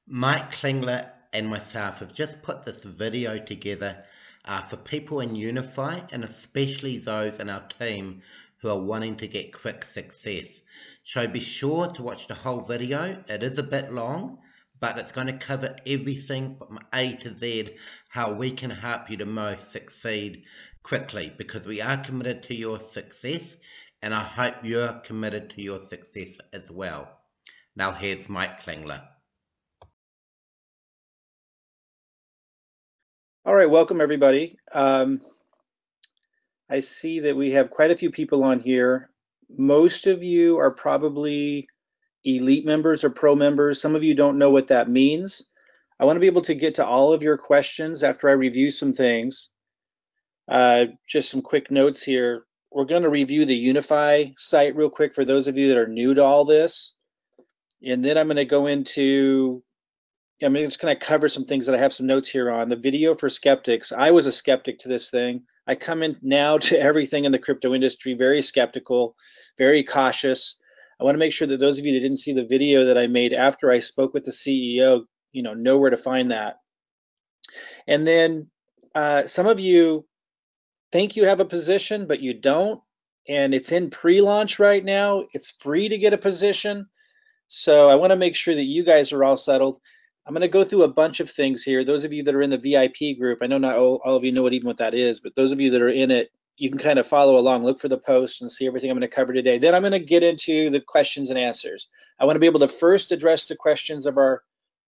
Mike Klingler and myself have just put this video together for people in Unifii and especially those in our team who are wanting to get quick success. So be sure to watch the whole video. It is a bit long, but it's going to cover everything from A to Z, how we can help you the most succeed quickly, because we are committed to your success and I hope you're committed to your success as well. Now here's Mike Klingler. All right, welcome everybody. I see that we have quite a few people on here. Most of you are probably elite members or pro members. Some of you don't know what that means. I want to be able to get to all of your questions after I review some things. Just some quick notes here. We're going to review the Unifii site real quick for those of you that are new to all this. And then I'm going to go into I'm just going to cover some things that I have some notes here on. The video for skeptics. I was a skeptic to this thing. I come in now to everything in the crypto industry very skeptical, very cautious. I want to make sure that those of you that didn't see the video that I made after I spoke with the CEO, know where to find that. And then some of you think you have a position, but you don't. And it's in pre-launch right now. It's free to get a position. So I want to make sure that you guys are all settled. I'm going to go through a bunch of things here. Those of you that are in the VIP group, I know not all of you know what that is, but those of you that are in it, you can kind of follow along, look for the post and see everything I'm going to cover today. Then I'm going to get into the questions and answers. I want to be able to first address the questions of our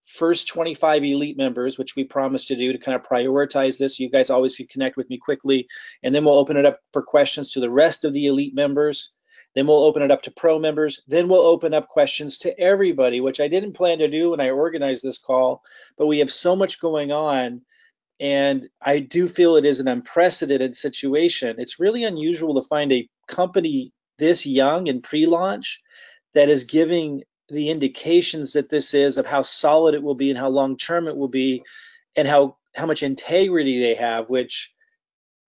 first 25 elite members, which we promised to do to kind of prioritize this. You guys always connect with me quickly. And then we'll open it up for questions to the rest of the elite members. Then we'll open it up to pro members. Then we'll open up questions to everybody, which I didn't plan to do when I organized this call, but we have so much going on. And I do feel it is an unprecedented situation. It's really unusual to find a company this young in pre-launch that is giving the indications that this is of how solid it will be and how long-term it will be and how much integrity they have, which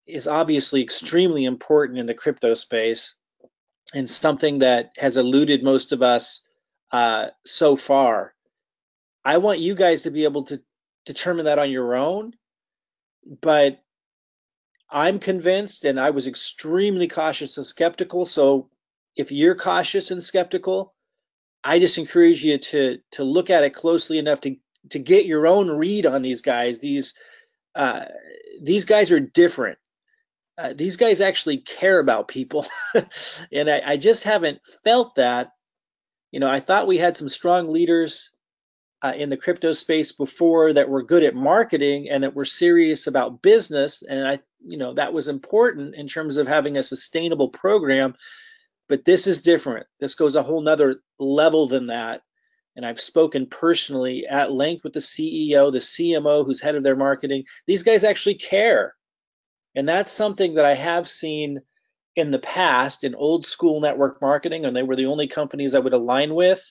is obviously extremely important in the crypto space and something that has eluded most of us so far. I want you guys to be able to determine that on your own, but I'm convinced, and I was extremely cautious and skeptical. So if you're cautious and skeptical, I just encourage you to look at it closely enough to get your own read on these guys. These guys are different. These guys actually care about people. And I just haven't felt that. I thought we had some strong leaders in the crypto space before that were good at marketing and that were serious about business. And that was important in terms of having a sustainable program. But this is different. This goes a whole nother level than that. And I've spoken personally at length with the CEO, the CMO, who's head of their marketing. These guys actually care. And that's something that I have seen in the past in old school network marketing, and they were the only companies I would align with.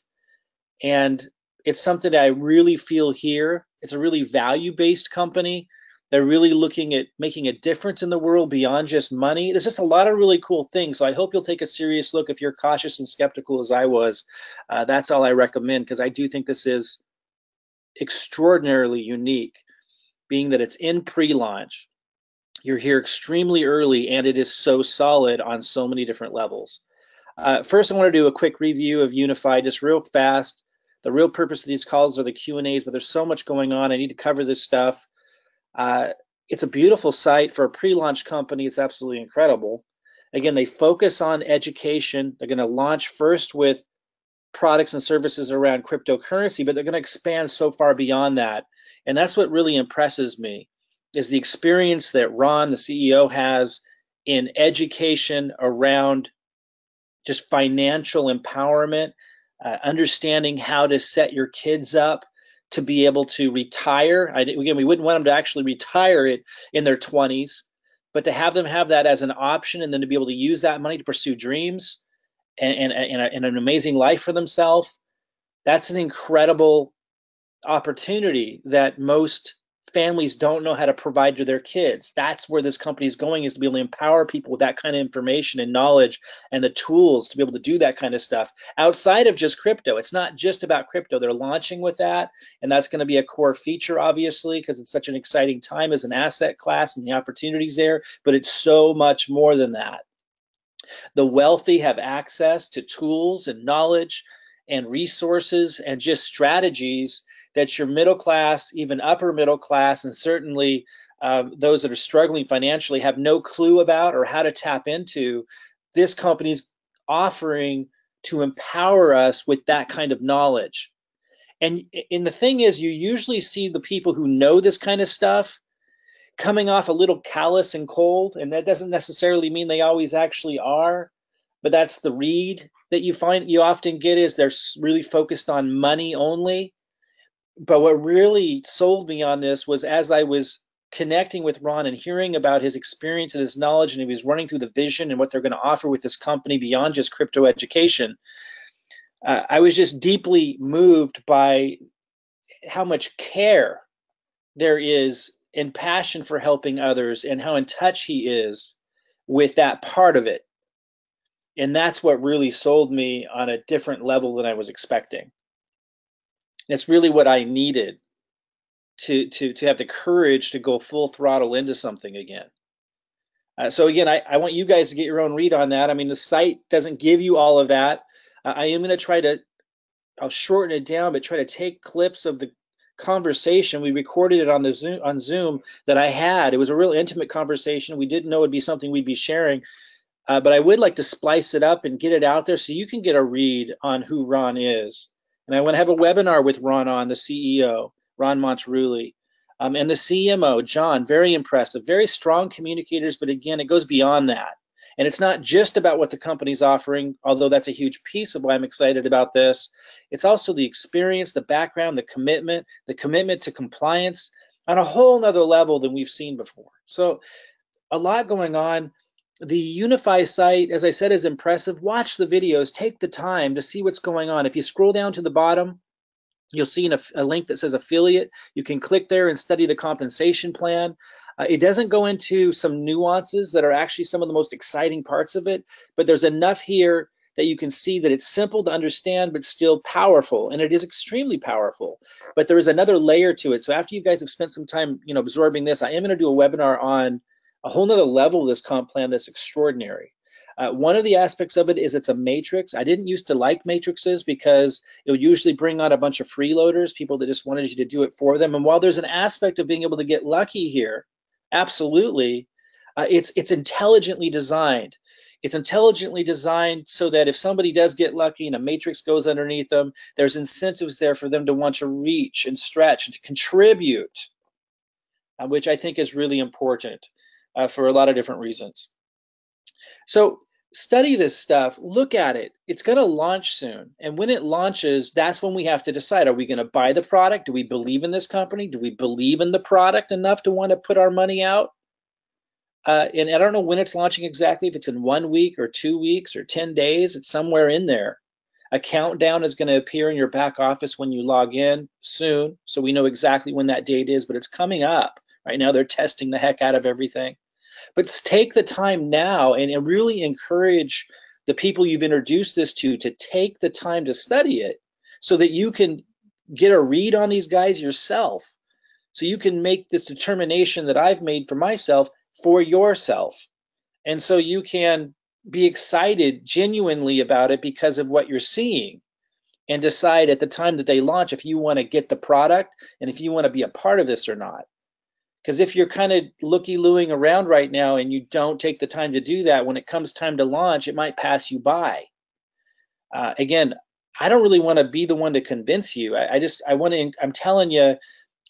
And it's something that I really feel here. It's a really value-based company. They're really looking at making a difference in the world beyond just money. There's just a lot of really cool things. So I hope you'll take a serious look if you're cautious and skeptical as I was. That's all I recommend, because I do think this is extraordinarily unique, being that it's in pre-launch. You're here extremely early, and it is so solid on so many different levels. First, I want to do a quick review of Unifii, just real fast. The real purpose of these calls are the Q&As, but there's so much going on. I need to cover this stuff. It's a beautiful site for a pre-launch company. It's absolutely incredible. Again, they focus on education. They're going to launch first with products and services around cryptocurrency, but they're going to expand so far beyond that. And that's what really impresses me, is the experience that Ron, the CEO, has in education around just financial empowerment, understanding how to set your kids up to be able to retire. Again, we wouldn't want them to actually retire it in their 20s, but to have them have that as an option and then to be able to use that money to pursue dreams and an amazing life for themselves. That's an incredible opportunity that most families don't know how to provide to their kids. That's where this company is going, is to be able to empower people with that kind of information and knowledge and the tools to be able to do that kind of stuff outside of just crypto. It's not just about crypto. They're launching with that, and that's going to be a core feature, obviously, because it's such an exciting time as an asset class and the opportunities there, but it's so much more than that. The wealthy have access to tools and knowledge and resources and just strategies that your middle class, even upper middle class, and certainly those that are struggling financially have no clue about or how to tap into. This company's offering to empower us with that kind of knowledge. And the thing is, you usually see the people who know this kind of stuff coming off a little callous and cold, and that doesn't necessarily mean they always actually are, but that's the read that you often get, is they're really focused on money only. But what really sold me on this was, as I was connecting with Ron and hearing about his experience and his knowledge, and he was running through the vision and what they're going to offer with this company beyond just crypto education, I was just deeply moved by how much care there is and passion for helping others, and how in touch he is with that part of it. And that's what really sold me on a different level than I was expecting. It's really what I needed to have the courage to go full throttle into something again. So again, I want you guys to get your own read on that. I mean, the site doesn't give you all of that. I am going to I'll shorten it down, but try to take clips of the conversation. We recorded it on Zoom that I had. It was a real intimate conversation. We didn't know it'd be something we'd be sharing, but I would like to splice it up and get it out there so you can get a read on who Ron is. And I want to have a webinar with Ron on, the CEO, Ron Monterulli, and the CMO, John. Very impressive, very strong communicators, but again, it goes beyond that. And it's not just about what the company's offering, although that's a huge piece of why I'm excited about this. It's also the experience, the background, the commitment to compliance on a whole nother level than we've seen before. So a lot going on. The Unifii site, as I said, is impressive. Watch the videos, take the time to see what's going on. If you scroll down to the bottom, you'll see a link that says affiliate. You can click there and study the compensation plan. It doesn't go into some nuances that are actually some of the most exciting parts of it, but there's enough here that you can see that it's simple to understand, but still powerful, and it is extremely powerful. But there is another layer to it. So after you guys have spent some time, absorbing this, I am going to do a webinar on a whole nother level of this comp plan that's extraordinary. One of the aspects of it is it's a matrix. I didn't used to like matrices because it would usually bring on a bunch of freeloaders, people that just wanted you to do it for them. And while there's an aspect of being able to get lucky here, absolutely, it's intelligently designed. It's intelligently designed so that if somebody does get lucky and a matrix goes underneath them, there's incentives there for them to want to reach and stretch and to contribute, which I think is really important for a lot of different reasons. So study this stuff, look at it. It's going to launch soon. And when it launches, that's when we have to decide, are we going to buy the product? Do we believe in this company? Do we believe in the product enough to want to put our money out? And I don't know when it's launching exactly, if it's in 1 week or 2 weeks or 10 days, it's somewhere in there. A countdown is going to appear in your back office when you log in soon. So we know exactly when that date is, but it's coming up. Right now they're testing the heck out of everything. But take the time now and really encourage the people you've introduced this to take the time to study it so that you can get a read on these guys yourself. So you can make this determination that I've made for myself for yourself. And so you can be excited genuinely about it because of what you're seeing, and decide at the time that they launch if you want to get the product and if you want to be a part of this or not. Because if you're kind of looky-looing around right now and you don't take the time to do that, when it comes time to launch, it might pass you by. Again, I don't really want to be the one to convince you. I'm telling you,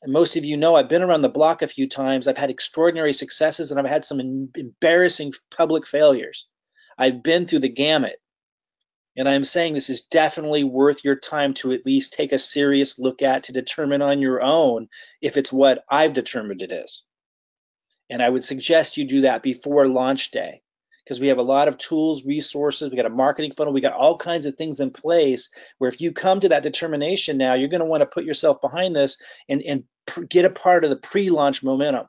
most of you know, I've been around the block a few times. I've had extraordinary successes and I've had some embarrassing public failures. I've been through the gamut. And I'm saying this is definitely worth your time to at least take a serious look at, to determine on your own if it's what I've determined it is. And I would suggest you do that before launch day, because we have a lot of tools, resources, we got a marketing funnel, we got all kinds of things in place where if you come to that determination now, you're going to want to put yourself behind this and get a part of the pre-launch momentum.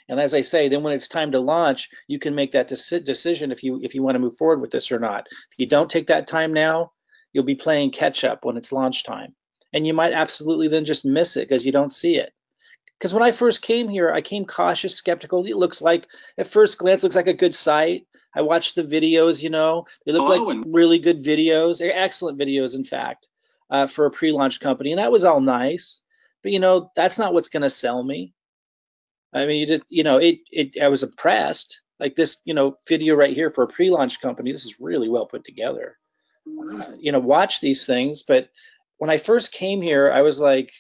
And as I say, then when it's time to launch, you can make that decision if you want to move forward with this or not. If you don't take that time now, you'll be playing catch up when it's launch time. And you might absolutely then just miss it because you don't see it. Because when I first came here, I came cautious, skeptical. It looks like, at first glance, looks like a good site. I watched the videos, you know, they look like really good videos, excellent videos, in fact, for a pre-launch company. And that was all nice. But, you know, that's not what's going to sell me. I mean, I was impressed. Like this, you know, video right here for a pre-launch company. This is really well put together. You know, watch these things. But when I first came here, I was like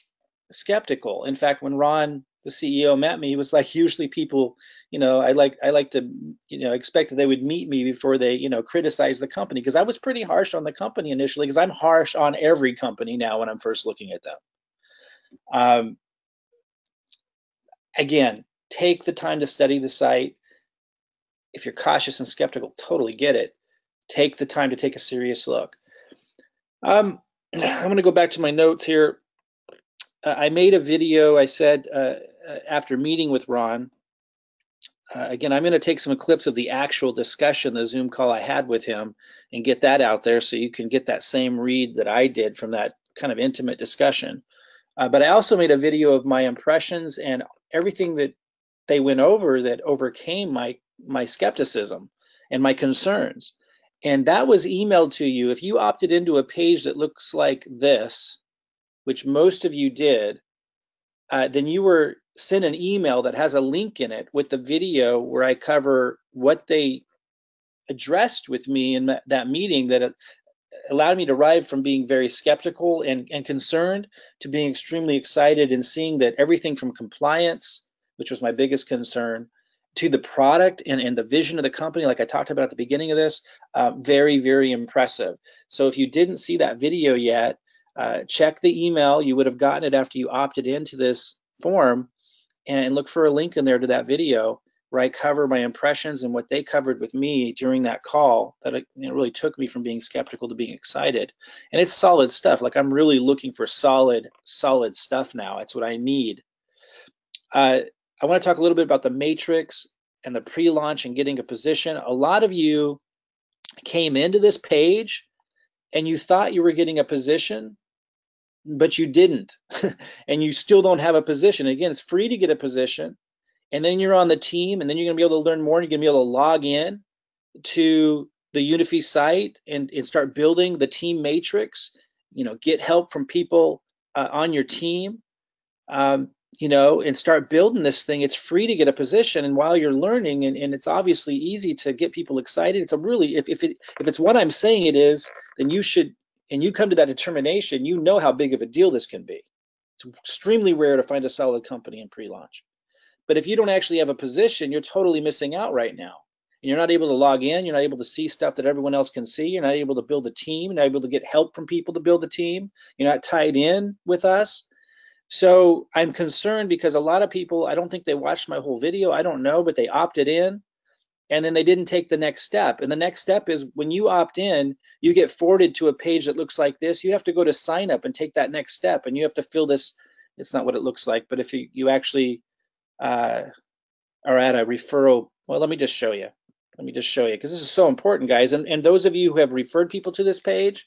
skeptical. In fact, when Ron, the CEO, met me, he was like, usually people, you know, I like to, you know, expect that they would meet me before they, you know, criticize the company, because I was pretty harsh on the company initially, because I'm harsh on every company now when I'm first looking at them. Again, take the time to study the site. If you're cautious and skeptical, totally get it. Take the time to take a serious look. I'm going to go back to my notes here. I made a video, I said, after meeting with Ron. Again, I'm going to take some clips of the actual discussion, the Zoom call I had with him, and get that out there so you can get that same read that I did from that kind of intimate discussion. But I also made a video of my impressions and everything that they went over that overcame my skepticism and my concerns. And that was emailed to you. If you opted into a page that looks like this, which most of you did, then you were sent an email that has a link in it with the video where I cover what they addressed with me in that meeting that allowed me to arrive from being very skeptical and concerned to being extremely excited and seeing that everything from compliance, which was my biggest concern, to the product and the vision of the company, like I talked about at the beginning of this, very, very impressive. So if you didn't see that video yet, check the email. You would have gotten it after you opted into this form, and look for a link in there to that video where I cover my impressions and what they covered with me during that call that it really took me from being skeptical to being excited. And it's solid stuff. Like, I'm really looking for solid stuff now. That's what I need. I want to talk a little bit about the matrix and the pre-launch and getting a position. A lot of you came into this page and you thought you were getting a position, but you didn't. And you still don't have a position. Again, it's free to get a position. And then you're on the team, and then you're going to be able to learn more. And you're going to be able to log in to the Unifii site and start building the team matrix. You know, get help from people on your team. You know, and start building this thing. It's free to get a position, and while you're learning, and it's obviously easy to get people excited. It's a really, if it's what I'm saying it is, then you should, and you come to that determination, you know how big of a deal this can be. It's extremely rare to find a solid company in pre-launch. But if you don't actually have a position, you're totally missing out right now. And you're not able to log in. You're not able to see stuff that everyone else can see. You're not able to build a team. You're not able to get help from people to build the team. You're not tied in with us. So I'm concerned because a lot of people, I don't think they watched my whole video. I don't know, but they opted in and then they didn't take the next step. And the next step is when you opt in, you get forwarded to a page that looks like this. You have to go to sign up and take that next step. And you have to fill this. It's not what it looks like, but if you actually are at a referral, well, let me just show you. Let me just show you, because this is so important, guys. And those of you who have referred people to this page,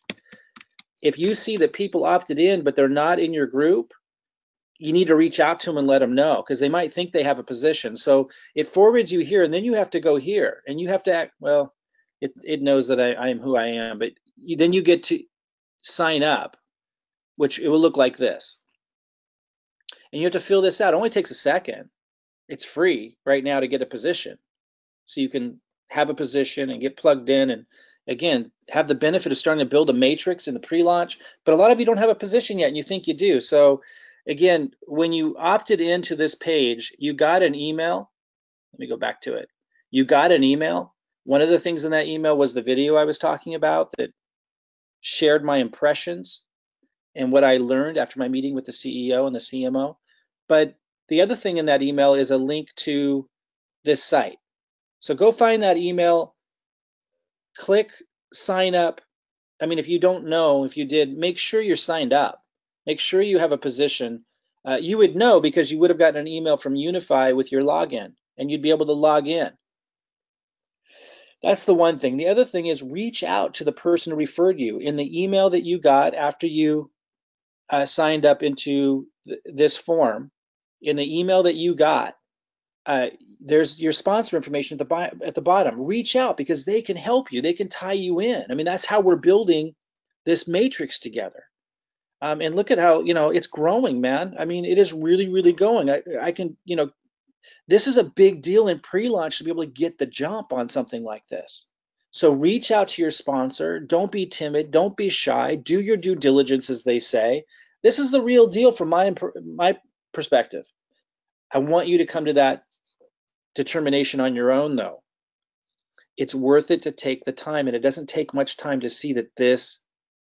if you see that people opted in, but they're not in your group, you need to reach out to them and let them know, because they might think they have a position. So it forwards you here, and then you have to go here, and you have to act, well, it knows that I am who I am, but then you get to sign up, which it will look like this. And you have to fill this out. It only takes a second. It's free right now to get a position. So you can have a position and get plugged in and, again, have the benefit of starting to build a matrix in the pre-launch. But a lot of you don't have a position yet, and you think you do. So again, when you opted into this page, you got an email. Let me go back to it. You got an email. One of the things in that email was the video I was talking about that shared my impressions and what I learned after my meeting with the CEO and the CMO. But the other thing in that email is a link to this site. So go find that email, click sign up. I mean, if you don't know, if you did, make sure you're signed up. Make sure you have a position. You would know because you would have gotten an email from Unifii with your login, and you'd be able to log in. That's the one thing. The other thing is reach out to the person who referred you. In the email that you got after you signed up into this form, in the email that you got, there's your sponsor information at the bottom. Reach out because they can help you. They can tie you in. I mean, that's how we're building this matrix together. And look at how, it's growing, man. I mean, it is really, really going. I can, this is a big deal in pre-launch to be able to get the jump on something like this. So reach out to your sponsor. Don't be timid. Don't be shy. Do your due diligence, as they say. This is the real deal from my perspective. I want you to come to that determination on your own, though. It's worth it to take the time, and it doesn't take much time to see that this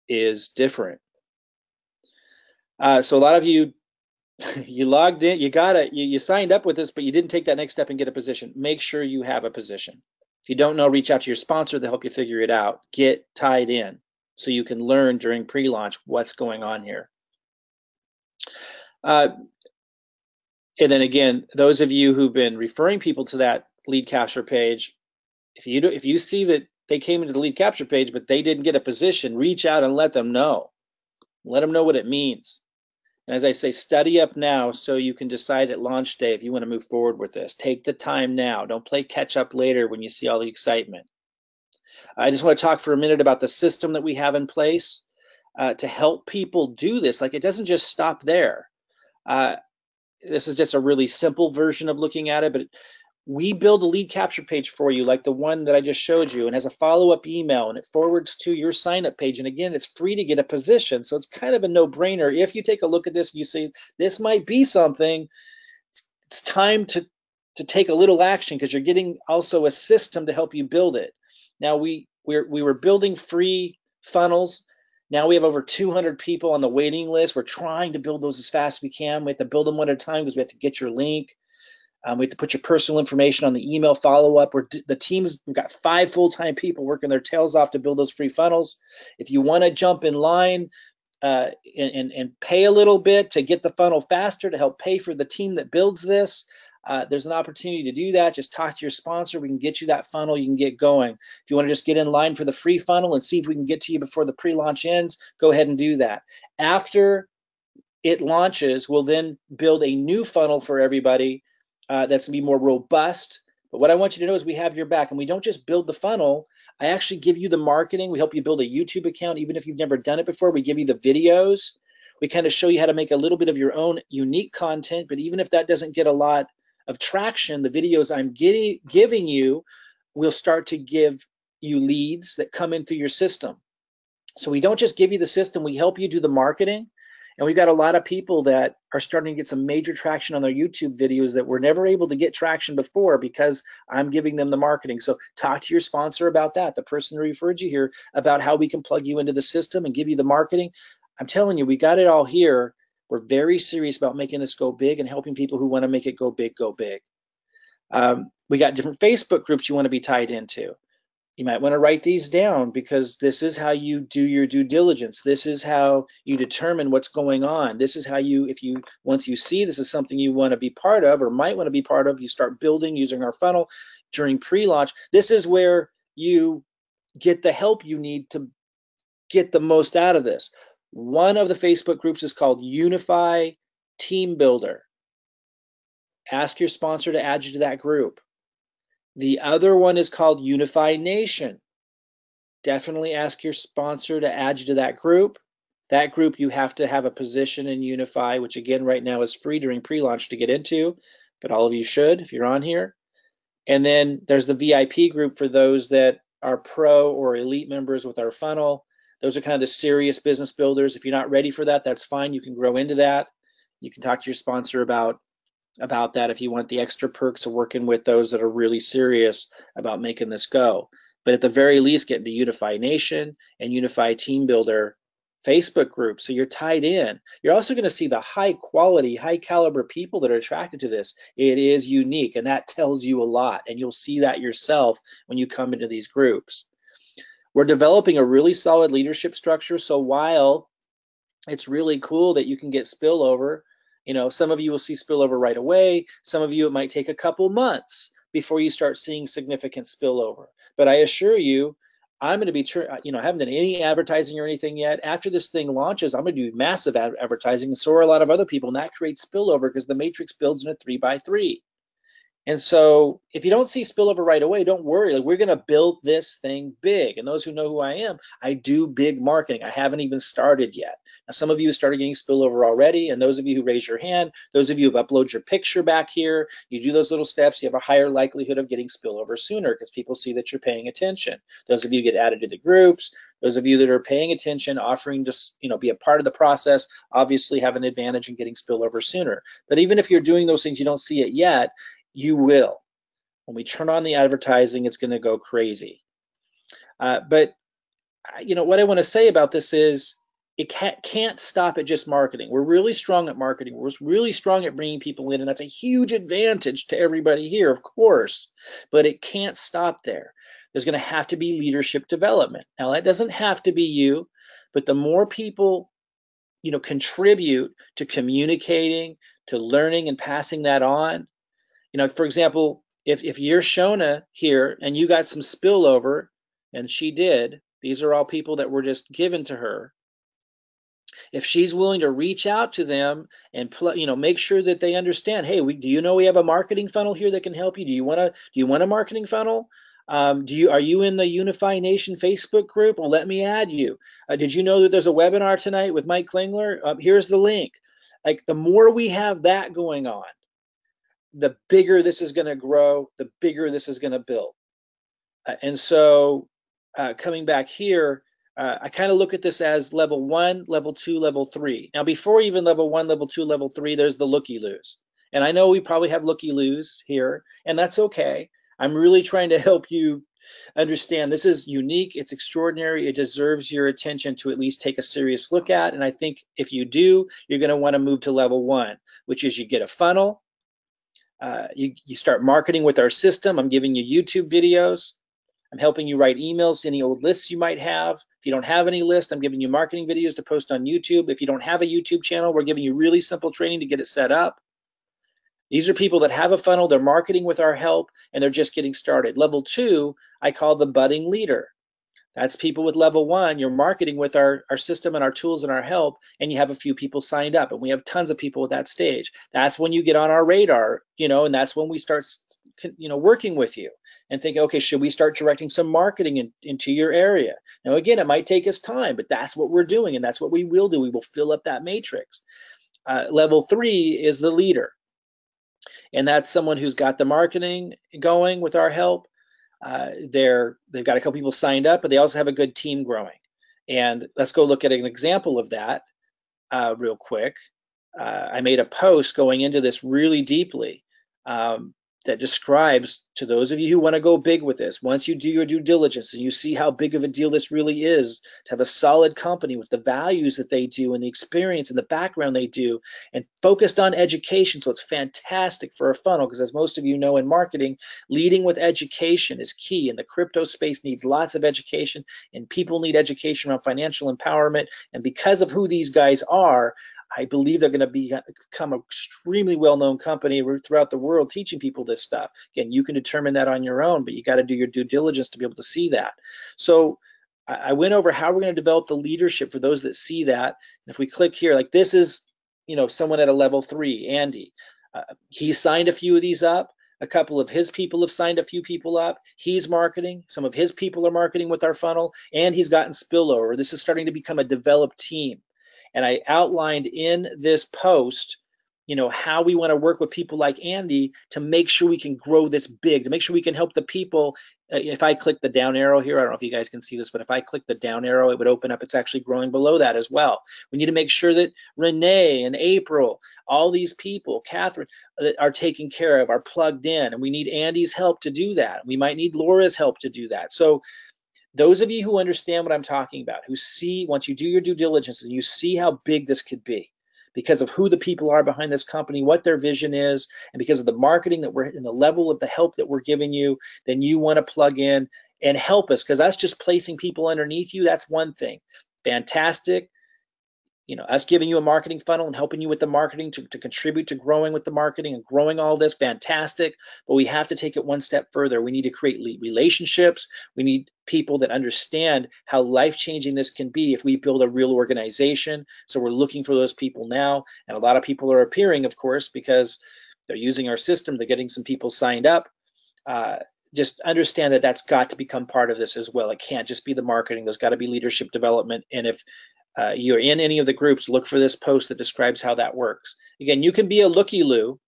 is different. So a lot of you, you logged in, you signed up with this, but you didn't take that next step and get a position. Make sure you have a position. If you don't know, reach out to your sponsor. They'll help you figure it out. Get tied in so you can learn during pre-launch what's going on here. And then again, those of you who've been referring people to that lead capture page, if you see that they came into the lead capture page but they didn't get a position, reach out and let them know. Let them know what it means. And as I say, study up now so you can decide at launch day if you want to move forward with this. Take the time now. Don't play catch up later when you see all the excitement. I just want to talk for a minute about the system that we have in place to help people do this. Like, it doesn't just stop there. This is just a really simple version of looking at it, but we build a lead capture page for you like the one that I just showed you, and has a follow-up email, and it forwards to your sign-up page. And again, it's free to get a position, so it's kind of a no-brainer. If you take a look at this and you say, this might be something, it's time to take a little action, because you're getting also a system to help you build it. Now, we were building free funnels. Now we have over 200 people on the waiting list. We're trying to build those as fast as we can. We have to build them one at a time because we have to get your link. We have to put your personal information on the email follow-up. We've got 5 full-time people working their tails off to build those free funnels. If you want to jump in line and pay a little bit to get the funnel faster, to help pay for the team that builds this, there's an opportunity to do that. Just talk to your sponsor. We can get you that funnel. You can get going. If you want to just get in line for the free funnel and see if we can get to you before the pre-launch ends, go ahead and do that. After it launches, we'll then build a new funnel for everybody that's going to be more robust. But what I want you to know is we have your back, and we don't just build the funnel. I actually give you the marketing. We help you build a YouTube account. Even if you've never done it before, we give you the videos. We kind of show you how to make a little bit of your own unique content. But even if that doesn't get a lot of traction, the videos I'm giving you will start to give you leads that come in through your system. So we don't just give you the system, we help you do the marketing. And we've got a lot of people that are starting to get some major traction on their YouTube videos that were never able to get traction before because I'm giving them the marketing. So talk to your sponsor about that, the person who referred you here, about how we can plug you into the system and give you the marketing. I'm telling you, we got it all here. We're very serious about making this go big and helping people who want to make it go big, go big. We got different Facebook groups you want to be tied into. You might want to write these down because this is how you do your due diligence. This is how you determine what's going on. This is how once you see this is something you want to be part of or might want to be part of, you start building using our funnel during pre-launch. This is where you get the help you need to get the most out of this. One of the Facebook groups is called Unifii Team Builder. Ask your sponsor to add you to that group. The other one is called Unifii Nation. Definitely ask your sponsor to add you to that group. That group, you have to have a position in Unifii, which again right now is free during pre-launch to get into, but all of you should if you're on here. And then there's the VIP group for those that are pro or elite members with our funnel. Those are kind of the serious business builders. If you're not ready for that, that's fine. You can grow into that. You can talk to your sponsor about that if you want the extra perks of working with those that are really serious about making this go. But at the very least, get into Unifii Nation and Unifii Team Builder Facebook group, so you're tied in. You're also going to see the high quality, high caliber people that are attracted to this. It is unique, and that tells you a lot, and you'll see that yourself when you come into these groups. We're developing a really solid leadership structure, so while it's really cool that you can get spillover, some of you will see spillover right away. Some of you, it might take a couple months before you start seeing significant spillover. But I assure you, I'm going to be, I haven't done any advertising or anything yet. After this thing launches, I'm going to do massive advertising, and so are a lot of other people, and that creates spillover because the matrix builds in a 3x3. And so if you don't see spillover right away, don't worry. Like, we're going to build this thing big. And those who know who I am, I do big marketing. I haven't even started yet. Now, some of you started getting spillover already, and those of you who raise your hand, those of you who upload your picture back here, you do those little steps, you have a higher likelihood of getting spillover sooner because people see that you're paying attention. Those of you get added to the groups, those of you that are paying attention, offering to be a part of the process, obviously have an advantage in getting spillover sooner. But even if you're doing those things, you don't see it yet, you will. When we turn on the advertising, it's going to go crazy. But what I want to say about this is it can't stop at just marketing. We're really strong at marketing. We're really strong at bringing people in, and that's a huge advantage to everybody here, of course. But it can't stop there. There's going to have to be leadership development. Now, that doesn't have to be you, but the more people contribute to communicating, to learning and passing that on. For example, if you're Shona here and you got some spillover, and she did, these are all people that were just given to her. If she's willing to reach out to them and make sure that they understand, hey, do you know we have a marketing funnel here that can help you? Do you want a marketing funnel? Are you in the Unifii Nation Facebook group? Well, let me add you. Did you know that there's a webinar tonight with Mike Klingler? Here's the link. Like, the more we have that going on, the bigger this is going to grow, the bigger this is going to build. And so coming back here, I kind of look at this as level 1, level 2, level 3. Now, before even level 1, level 2, level 3, there's the looky-loos. And I know we probably have looky-loos here, and that's okay. I'm really trying to help you understand this is unique, it's extraordinary, it deserves your attention to at least take a serious look at. And I think if you do, you're going to want to move to level 1, which is you get a funnel. You start marketing with our system. I'm giving you YouTube videos. I'm helping you write emails to any old lists you might have. If you don't have any list, I'm giving you marketing videos to post on YouTube. If you don't have a YouTube channel, we're giving you really simple training to get it set up. These are people that have a funnel, they're marketing with our help, and they're just getting started. Level 2, I call the budding leader. That's people with level 1. You're marketing with our system and our tools and our help, and you have a few people signed up, and we have tons of people at that stage. That's when you get on our radar, and that's when we start, working with you and think, okay, should we start directing some marketing into your area? Now, again, it might take us time, but that's what we're doing, and that's what we will do. We will fill up that matrix. Level 3 is the leader, and that's someone who's got the marketing going with our help. They've got a couple people signed up, but they also have a good team growing. And let's go look at an example of that real quick. I made a post going into this really deeply that describes, to those of you who want to go big with this, once you do your due diligence and you see how big of a deal this really is, to have a solid company with the values that they do and the experience and the background they do, and focused on education. So it's fantastic for a funnel, because as most of you know in marketing, leading with education is key, and the crypto space needs lots of education, and people need education around financial empowerment. And because of who these guys are, I believe they're going to become an extremely well-known company throughout the world teaching people this stuff. Again, you can determine that on your own, but you got to do your due diligence to be able to see that. So I went over how we're going to develop the leadership for those that see that. And if we click here, like this is, someone at a level 3, Andy. He signed a few of these up. A couple of his people have signed a few people up. He's marketing. Some of his people are marketing with our funnel, and he's gotten spillover. This is starting to become a developed team. And I outlined in this post, how we want to work with people like Andy to make sure we can grow this big, to make sure we can help the people. If I click the down arrow here, I don't know if you guys can see this, but if I click the down arrow, it would open up. It's actually growing below that as well. We need to make sure that Renee and April, all these people, Catherine, that are taken care of, are plugged in, and we need Andy's help to do that. We might need Laura's help to do that. So those of you who understand what I'm talking about, who see, once you do your due diligence and you see how big this could be because of who the people are behind this company, what their vision is, and because of the marketing that we're in, the level of the help that we're giving you, then you want to plug in and help us, because us just placing people underneath you, that's one thing. Fantastic. Us giving you a marketing funnel and helping you with the marketing to contribute to growing with the marketing and growing all this, fantastic. But we have to take it one step further. We need to create relationships. We need people that understand how life-changing this can be if we build a real organization. So we're looking for those people now. And a lot of people are appearing, of course, because they're using our system. They're getting some people signed up. Just understand that that's got to become part of this as well. It can't just be the marketing. There's got to be leadership development. And if you're in any of the groups, look for this post that describes how that works. Again, you can be a looky-loo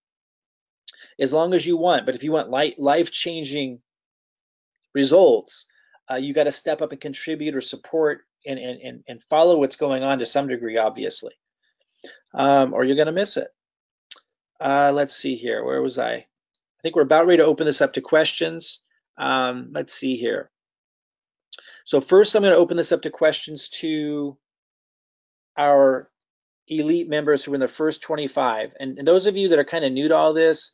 as long as you want, but if you want life-changing results, you got to step up and contribute or support and follow what's going on to some degree, obviously, or you're going to miss it. Let's see here. Where was I? I think we're about ready to open this up to questions. Let's see here. So first, I'm going to open this up to questions to our elite members who are in the first 25. And those of you that are kind of new to all this,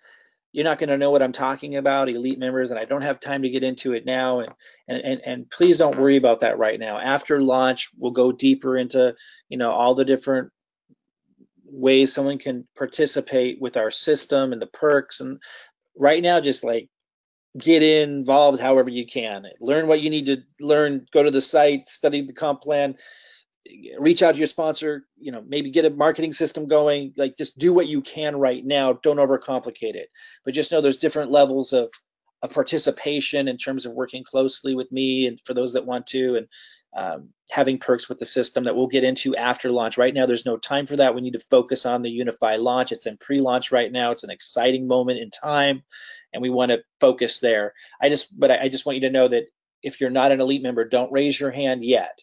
you're not going to know what I'm talking about, elite members, and I don't have time to get into it now. And please don't worry about that right now. After launch, we'll go deeper into all the different ways someone can participate with our system and the perks. And right now, just like get involved however you can. Learn what you need to learn. Go to the site, study the comp plan. Reach out to your sponsor, maybe get a marketing system going, like just do what you can right now. Don't overcomplicate it, but just know there's different levels of participation in terms of working closely with me and for those that want to, and having perks with the system that we'll get into after launch. Right now, there's no time for that. We need to focus on the Unifii launch. It's in pre-launch right now. It's an exciting moment in time, and we want to focus there. I just want you to know that if you're not an elite member, don't raise your hand yet.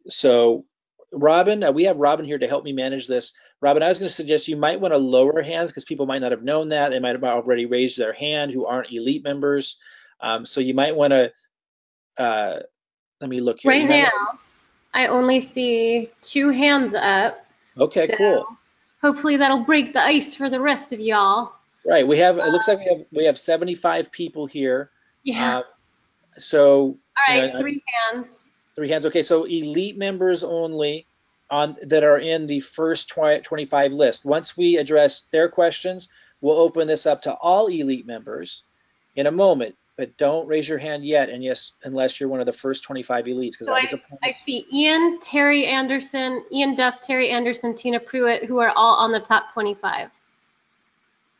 So Robin, we have Robin here to help me manage this. Robin, I was going to suggest you might want to lower hands because people might not have known that. They might have already raised their hand who aren't elite members. So you might want to, let me look here. Right now, I only see 2 hands up. Okay, so cool. Hopefully that'll break the ice for the rest of y'all. Right, we have, it looks like we have 75 people here. Yeah. So. All right, 3 hands. 3 hands. Okay, so elite members only that are in the first 25 list. Once we address their questions, we'll open this up to all elite members in a moment. But don't raise your hand yet, and yes, unless you're one of the first 25 elites. So I see Ian, Terry Anderson, Ian Duff, Terry Anderson, Tina Pruitt, who are all on the top 25.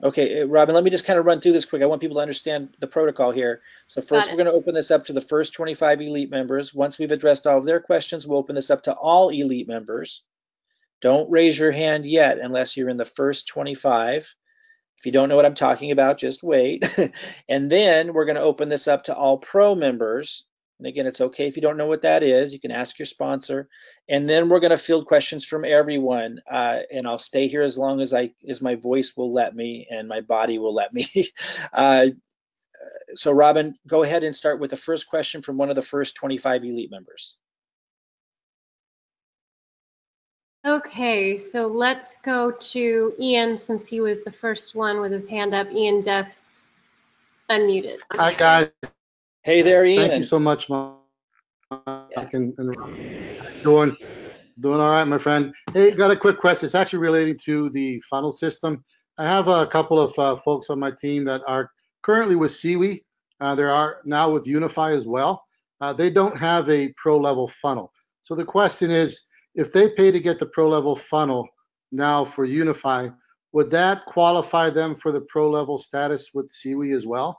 Okay, Robin, let me just kind of run through this quick. I want people to understand the protocol here. So first, we're going to open this up to the first 25 elite members. Once we've addressed all of their questions, we'll open this up to all elite members. Don't raise your hand yet unless you're in the first 25. If you don't know what I'm talking about, just wait. And then we're going to open this up to all pro members. And again, it's okay if you don't know what that is. You can ask your sponsor. And then we're going to field questions from everyone. And I'll stay here as long as my voice will let me and my body will let me. So Robin, go ahead and start with the first question from one of the first 25 elite members. Okay, so let's go to Ian since he was the first one with his hand up. Ian Duff, unmuted. Hi, guys. Hey there, Ian. Thank you so much, Mike. And doing all right, my friend. Hey, got a quick question. It's actually relating to the funnel system. I have a couple of folks on my team that are currently with Seaweed. They are now with Unifii as well. They don't have a pro level funnel. So the question is, if they pay to get the pro level funnel now for Unifii, would that qualify them for the pro level status with Seaweed as well?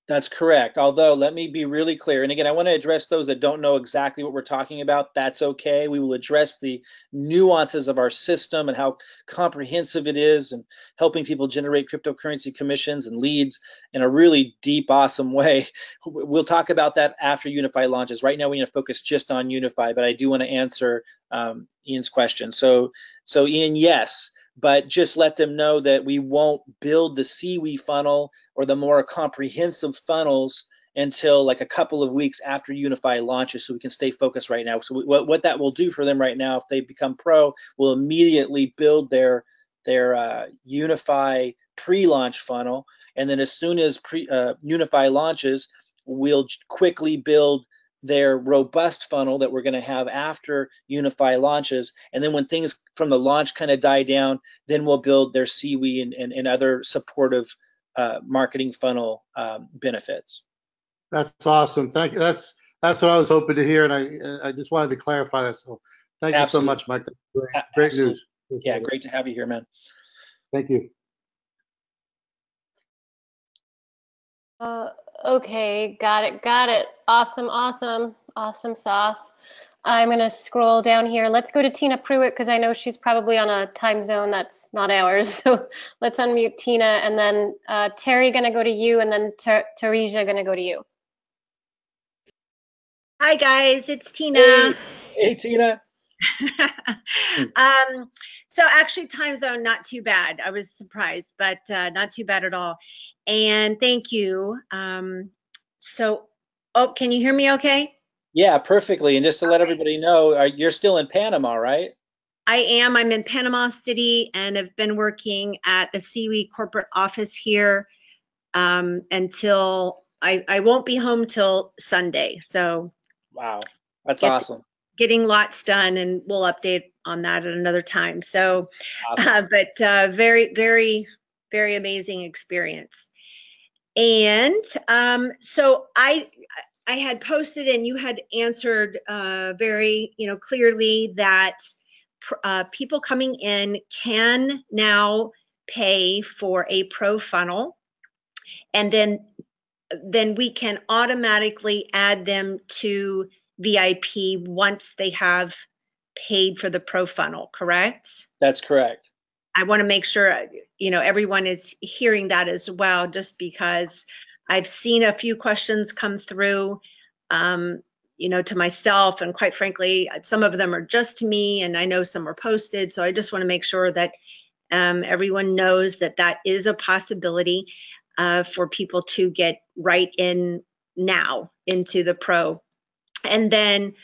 That's correct. Although, let me be really clear. And again, I want to address those that don't know exactly what we're talking about. That's okay. We will address the nuances of our system and how comprehensive it is and helping people generate cryptocurrency commissions and leads in a really deep, awesome way. We'll talk about that after Unifii launches. Right now, we need to focus just on Unifii, but I do want to answer Ian's question. So Ian, yes. But just let them know that we won't build the Seaweed funnel or the more comprehensive funnels until like a couple of weeks after Unifii launches, so we can stay focused right now. So what that will do for them right now, if they become pro, will immediately build their Unifii pre-launch funnel, and then as soon as Unifii launches, we'll quickly build their robust funnel that we're going to have after Unifii launches. And then when things from the launch kind of die down, then we'll build their CWE and other supportive marketing funnel benefits. That's awesome. Thank you. That's what I was hoping to hear, and I just wanted to clarify that. So thank you so much, Mike. Great news. Yeah, great to have you here, man. Thank you. Okay, got it. Awesome sauce. I'm gonna scroll down here. Let's go to Tina Pruitt because I know she's probably on a time zone that's not ours. So let's unmute Tina, and then Terry gonna go to you, and then Teresa gonna go to you. Hi guys, it's Tina. Hey Tina. So actually time zone, not too bad. I was surprised, but not too bad at all. And thank you. Can you hear me okay? Yeah, perfectly. And just to let everybody know, you're still in Panama, right? I am. I'm in Panama City and have been working at the CWE corporate office here until I won't be home till Sunday. So wow, that's awesome. Getting lots done, and we'll update on that at another time. So, awesome. Very, very, very amazing experience. And so I had posted, and you had answered very, clearly that people coming in can now pay for a pro funnel, and then we can automatically add them to VIP once they have paid for the pro funnel, correct? That's correct. I want to make sure, everyone is hearing that as well, just because I've seen a few questions come through, to myself, and quite frankly, some of them are just to me, and I know some are posted. So I just want to make sure that everyone knows that that is a possibility for people to get right in now into the pro. And then,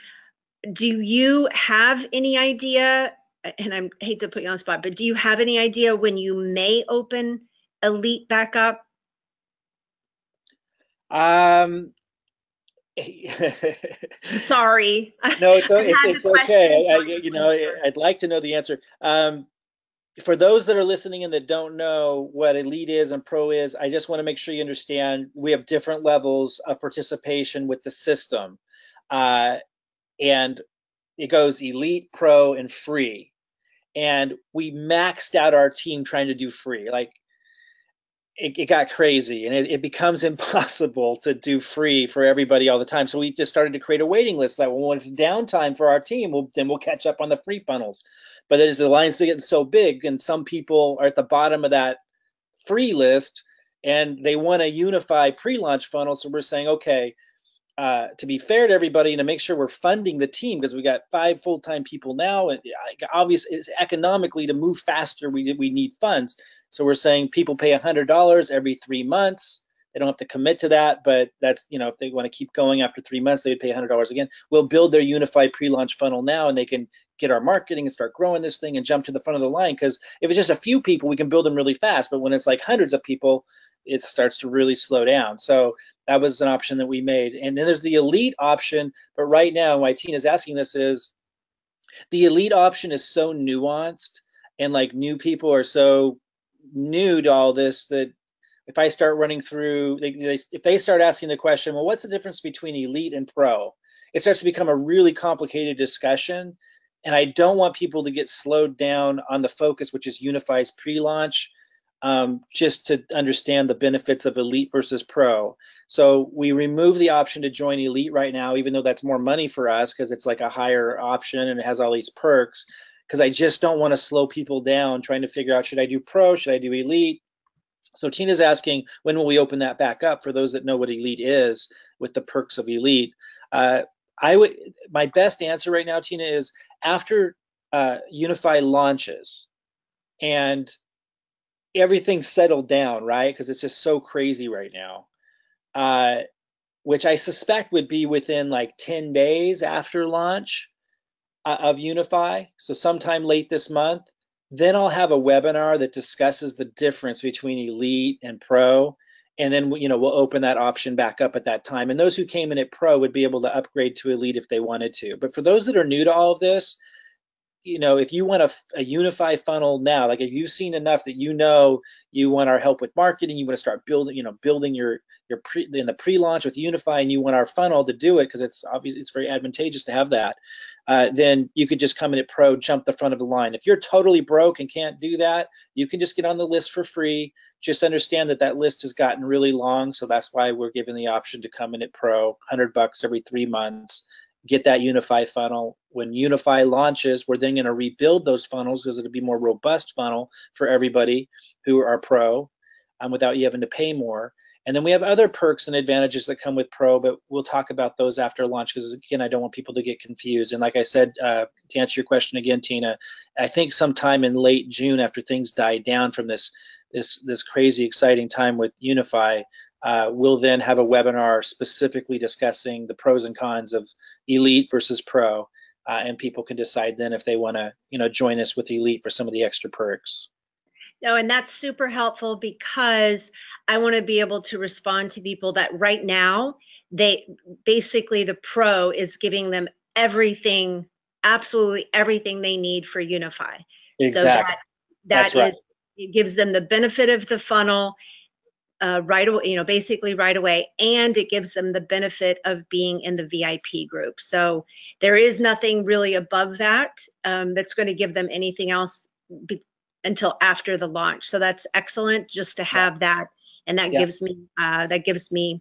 do you have any idea, and I hate to put you on the spot, but do you have any idea when you may open Elite back up? Sorry. No, it's okay. I'd like to know the answer. For those that are listening and that don't know what Elite is and Pro is, I just want to make sure you understand we have different levels of participation with the system. And it goes Elite, Pro, and Free. And we maxed out our team trying to do free. Like, it got crazy, and it becomes impossible to do free for everybody all the time. So we just started to create a waiting list that when it's downtime for our team, we'll catch up on the free funnels. But as the lines are getting so big, and some people are at the bottom of that free list, and they want a Unifii pre-launch funnel. So we're saying, okay, to be fair to everybody and to make sure we're funding the team, because we got 5 full-time people now, and obviously it's economically, to move faster, we need funds. So we're saying people pay $100 every 3 months. They don't have to commit to that, but that's, if they want to keep going after 3 months, they would pay $100 again. We'll build their Unifii pre-launch funnel now, and they can get our marketing and start growing this thing and jump to the front of the line. Because if it's just a few people, we can build them really fast. But when it's like hundreds of people, it starts to really slow down. So that was an option that we made. And then there's the Elite option. But right now, why Tina's asking this is the Elite option is so nuanced, and like new people are so new to all this, that if I start running through, if they start asking the question, well, what's the difference between Elite and Pro? It starts to become a really complicated discussion. And I don't want people to get slowed down on the focus, which is Unifii's pre-launch, just to understand the benefits of Elite versus Pro. So we remove the option to join Elite right now, even though that's more money for us because it's like a higher option and it has all these perks, because I just don't want to slow people down trying to figure out, should I do Pro, should I do Elite? So Tina's asking, when will we open that back up for those that know what Elite is with the perks of Elite? My best answer right now, Tina, is after Unifii launches and everything's settled down, right? Because it's just so crazy right now. which I suspect would be within like 10 days after launch of Unifii, so sometime late this month. Then I'll have a webinar that discusses the difference between Elite and Pro, and then we'll open that option back up at that time. And those who came in at Pro would be able to upgrade to Elite if they wanted to. But for those that are new to all of this, if you want a Unifii funnel now, like if you've seen enough that you want our help with marketing, you want to start building, building your in the pre-launch with Unifii, and you want our funnel to do it because it's very advantageous to have that. Then you could just come in at Pro, jump the front of the line. If you're totally broke and can't do that, you can just get on the list for free. Just understand that list has gotten really long, so that's why we're giving the option to come in at Pro, $100 every 3 months. Get that Unifii funnel. When Unifii launches, we're then going to rebuild those funnels because it'll be a more robust funnel for everybody who are Pro without you having to pay more. And then we have other perks and advantages that come with Pro, but we'll talk about those after launch because, again, I don't want people to get confused. And like I said, to answer your question again, Tina, I think sometime in late June, after things die down from this crazy exciting time with Unifii, we'll then have a webinar specifically discussing the pros and cons of Elite versus Pro, and people can decide then if they want to, join us with Elite for some of the extra perks. No, and that's super helpful because I want to be able to respond to people that right now, the Pro is giving them everything, absolutely everything they need for Unifii. Exactly. So that's right. It gives them the benefit of the funnel right away, basically right away, and it gives them the benefit of being in the VIP group. So there is nothing really above that that's going to give them anything else until after the launch. So that's excellent just to have that, and that gives me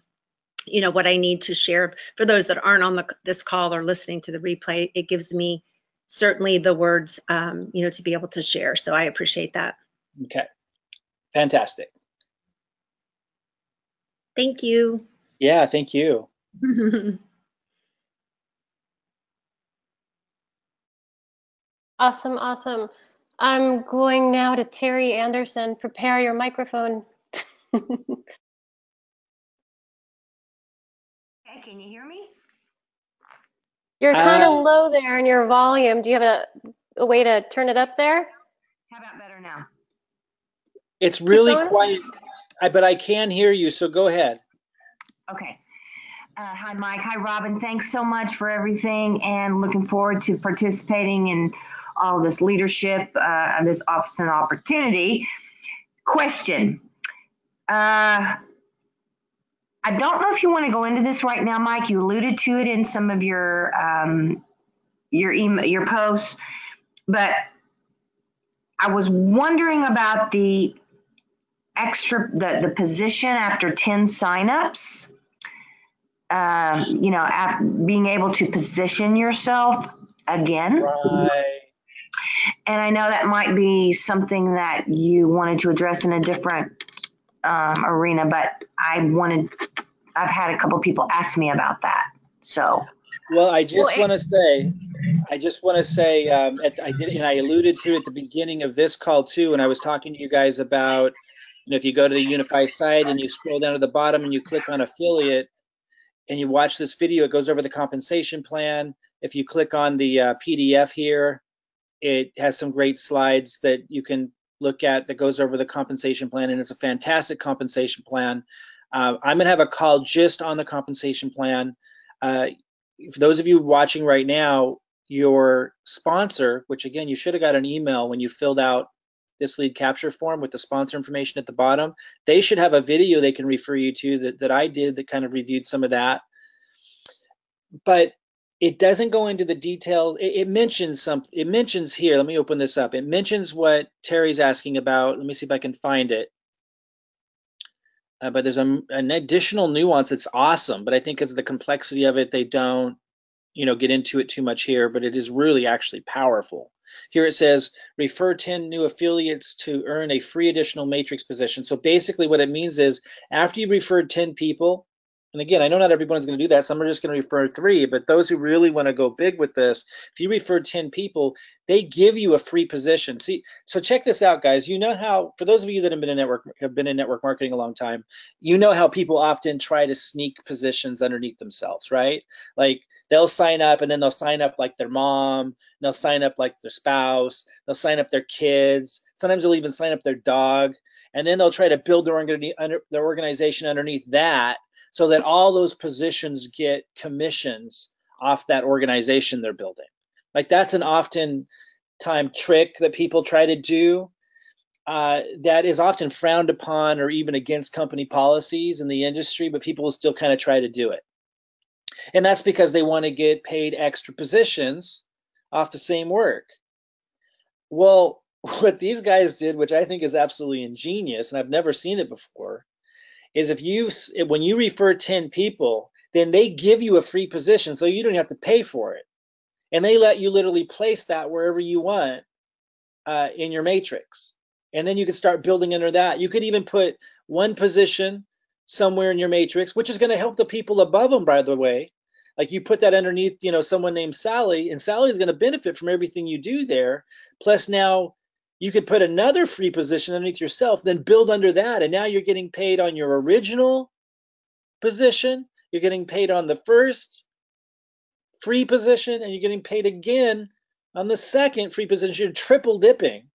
what I need to share for those that aren't on this call or listening to the replay. It gives me certainly the words to be able to share. So I appreciate that. Okay, fantastic. Thank you. Yeah, thank you. Awesome. I'm going now to Terry Anderson. Prepare your microphone. Okay, can you hear me? You're kind of low there in your volume. Do you have a way to turn it up there? How about better now? It's really quiet, but I can hear you, so go ahead. Okay. Hi, Mike. Hi, Robin. Thanks so much for everything, and looking forward to participating in all this leadership and this office and opportunity. Question. I don't know if you want to go into this right now, Mike. You alluded to it in some of your email, your posts, but I was wondering about the position after 10 signups. Being able to position yourself again. Right. And I know that might be something that you wanted to address in a different arena, but I've had a couple people ask me about that. So. Well, I just want to say, I alluded to at the beginning of this call too, when I was talking to you guys about, if you go to the Unifii site and you scroll down to the bottom and you click on affiliate and you watch this video, it goes over the compensation plan. If you click on the PDF here, it has some great slides that you can look at that goes over the compensation plan, and it's a fantastic compensation plan. I'm going to have a call just on the compensation plan. For those of you watching right now, your sponsor, which again, you should have got an email when you filled out this lead capture form with the sponsor information at the bottom, they should have a video they can refer you to that I did that kind of reviewed some of that. But it doesn't go into the detail. It mentions here, let me open this up. It mentions what Terry's asking about. Let me see if I can find it. But there's an additional nuance that's awesome, but I think because of the complexity of it, they don't, get into it too much here, but it is really actually powerful. Here it says, refer 10 new affiliates to earn a free additional matrix position. So basically what it means is after you referred 10 people, And again, I know not everyone's going to do that. Some are just going to refer 3, but those who really want to go big with this, if you refer 10 people, they give you a free position. See, so check this out, guys. You know how, for those of you that have been in network marketing a long time, you know how people often try to sneak positions underneath themselves, right? Like they'll sign up and then they'll sign up like their mom, they'll sign up like their spouse, they'll sign up their kids. Sometimes they'll even sign up their dog, and then they'll try to build their organization underneath that, so that all those positions get commissions off that organization they're building. Like that's an often time trick that people try to do that is often frowned upon or even against company policies in the industry, but people will still kind of try to do it. And that's because they want to get paid extra positions off the same work. Well, what these guys did, which I think is absolutely ingenious, and I've never seen it before, is when you refer 10 people, then they give you a free position, so you don't have to pay for it. And they let you literally place that wherever you want in your matrix. And then you can start building under that. You could even put one position somewhere in your matrix, which is going to help the people above them, by the way. Like you put that underneath, someone named Sally, and Sally is going to benefit from everything you do there. Plus now you could put another free position underneath yourself, then build under that. And now you're getting paid on your original position. You're getting paid on the first free position, and you're getting paid again on the second free position. You're triple dipping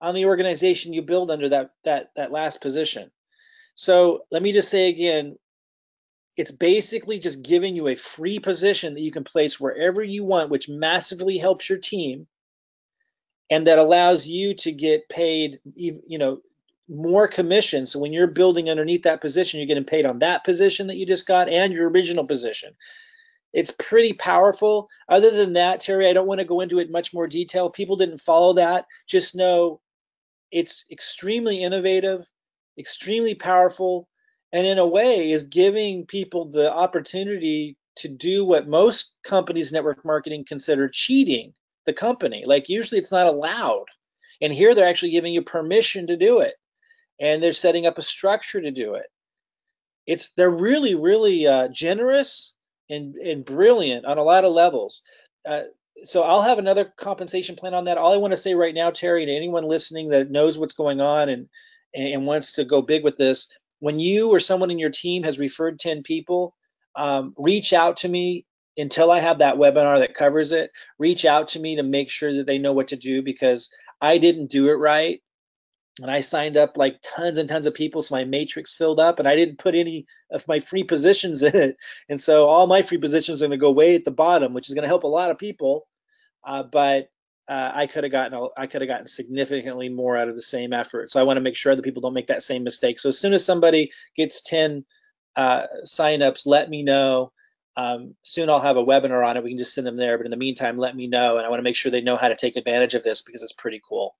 on the organization you build under that last position. So let me just say again, it's basically just giving you a free position that you can place wherever you want, which massively helps your team, and that allows you to get paid, more commission. So when you're building underneath that position, you're getting paid on that position that you just got and your original position. It's pretty powerful. Other than that, Terry, I don't want to go into it in much more detail. People didn't follow that. Just know it's extremely innovative, extremely powerful, and in a way is giving people the opportunity to do what most companies network marketing consider cheating the company. Like usually it's not allowed. And here they're actually giving you permission to do it. And they're setting up a structure to do it. They're really, really generous and brilliant on a lot of levels. So I'll have another compensation plan on that. All I want to say right now, Terry, to anyone listening that knows what's going on and wants to go big with this, when you or someone in your team has referred 10 people, reach out to me until I have that webinar that covers it. Reach out to me to make sure that they know what to do, because I didn't do it right. And I signed up like tons and tons of people, so my matrix filled up, and I didn't put any of my free positions in it. And so all my free positions are going to go way at the bottom, which is going to help a lot of people. But I could have gotten significantly more out of the same effort. So I want to make sure that people don't make that same mistake. So as soon as somebody gets 10 signups, let me know. Soon I'll have a webinar on it. We can just send them there. But in the meantime, let me know. And I want to make sure they know how to take advantage of this, because it's pretty cool.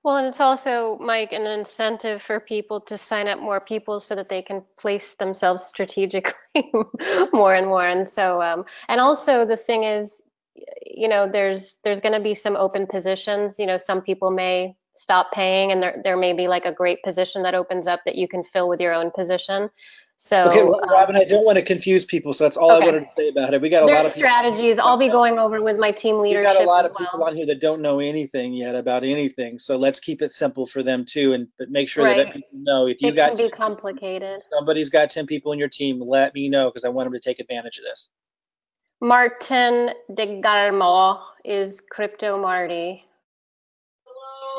Well, and it's also, Mike, an incentive for people to sign up more people so that they can place themselves strategically more and more. And so, and also the thing is, there's going to be some open positions. Some people may stop paying, and there may be like a great position that opens up that you can fill with your own position. So, okay, Robin, I don't want to confuse people, so that's all I wanted to say about it. We got a lot of strategies. I'll be going over with my team leadership. We got a lot of people on here that don't know anything yet about anything, so let's keep it simple for them too, but make sure that people know if you got. It can be complicated. Somebody's got 10 people in your team, let me know, because I want them to take advantage of this. Martin de Garmo is Crypto Marty.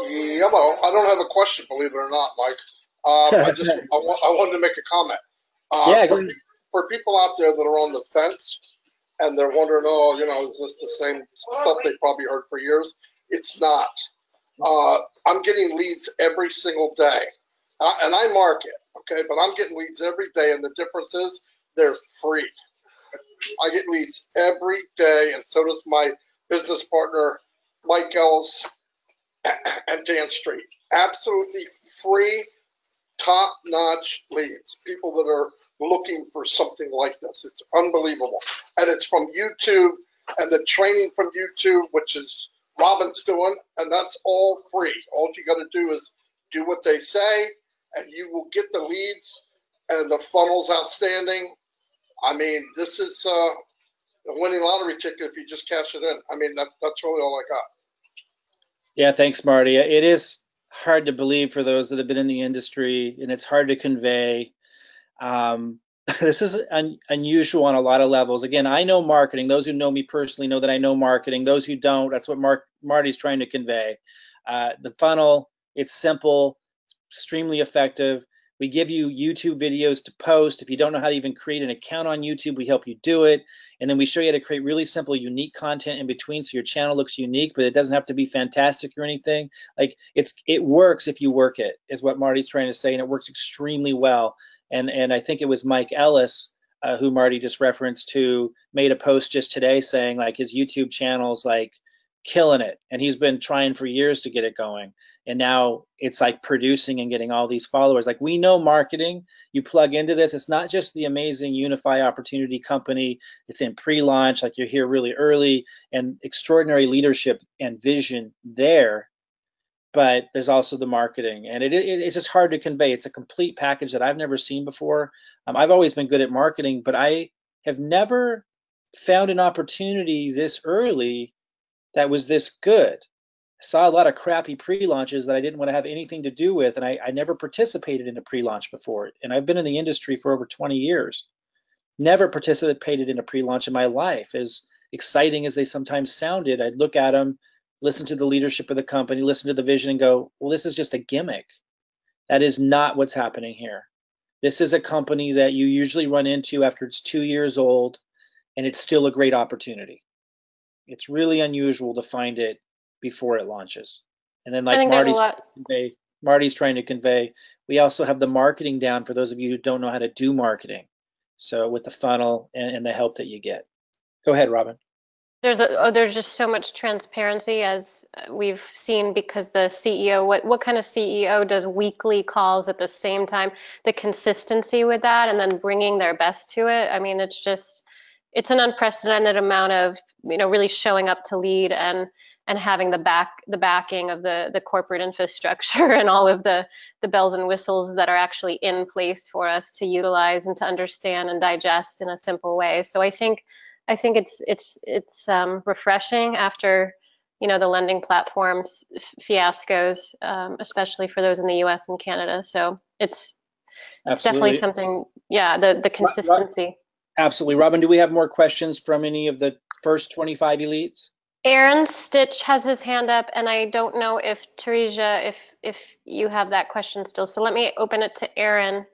Yeah, well, I don't have a question, believe it or not, Mike. I wanted to make a comment. For people out there that are on the fence and they're wondering, is this the same stuff they probably heard for years? It's not. I'm getting leads every single day, and I market, okay, but I'm getting leads every day, and the difference is they're free. I get leads every day, and so does my business partner, Mike Ellis and Dan Street. Absolutely free, top-notch leads, people that are looking for something like this. It's unbelievable. And it's from YouTube and the training from YouTube, which is Robin's doing, and that's all free. All you got to do is do what they say, and you will get the leads. and the funnel's outstanding. I mean, this is a winning lottery ticket if you just cash it in. I mean, that's really all I got. Yeah, thanks, Marty. It is hard to believe for those that have been in the industry, and it's hard to convey. This is unusual on a lot of levels. Again, I know marketing. Those who know me personally know that I know marketing. Those who don't, that's what Marty's trying to convey. The funnel, it's simple, it's extremely effective. We give you YouTube videos to post. If you don't know how to even create an account on YouTube, we help you do it. And then we show you how to create really simple, unique content in between so your channel looks unique, but it doesn't have to be fantastic or anything. Like it works if you work it, is what Marty's trying to say, and it works extremely well. And I think it was Mike Ellis, who Marty just referenced, who made a post just today saying like his YouTube channel's like killing it, and he's been trying for years to get it going, and now it's like producing and getting all these followers. Like, we know marketing, you plug into this, it's not just the amazing Unifii opportunity company, it's in pre-launch, like you're here really early, and extraordinary leadership and vision there, but there's also the marketing, and it's just hard to convey. It's a complete package that I've never seen before. I've always been good at marketing, but I have never found an opportunity this early that was this good. I saw a lot of crappy pre-launches that I didn't want to have anything to do with, and I never participated in a pre-launch before. And I've been in the industry for over 20 years. Never participated in a pre-launch in my life. As exciting as they sometimes sounded, I'd look at them, listen to the leadership of the company, listen to the vision, and go, well, this is just a gimmick. That is not what's happening here. This is a company that you usually run into after it's 2 years old, and it's still a great opportunity. It's really unusual to find it before it launches. And then, like Marty's trying to convey, we also have the marketing down for those of you who don't know how to do marketing. So with the funnel and the help that you get. Go ahead, Robin. There's just so much transparency, as we've seen, because the CEO, what kind of CEO does weekly calls at the same time? The consistency with that, and then bringing their best to it. I mean, it's an unprecedented amount of, really showing up to lead and having the backing of the corporate infrastructure and all of the bells and whistles that are actually in place for us to utilize and to understand and digest in a simple way. So I think it's refreshing after the lending platforms fiascos, especially for those in the U.S. and Canada. So it's definitely something. Yeah, the consistency. Absolutely. Robin, do we have more questions from any of the first 25 elites? Aaron Stitch has his hand up, and I don't know if Teresa, if you have that question still. So let me open it to Aaron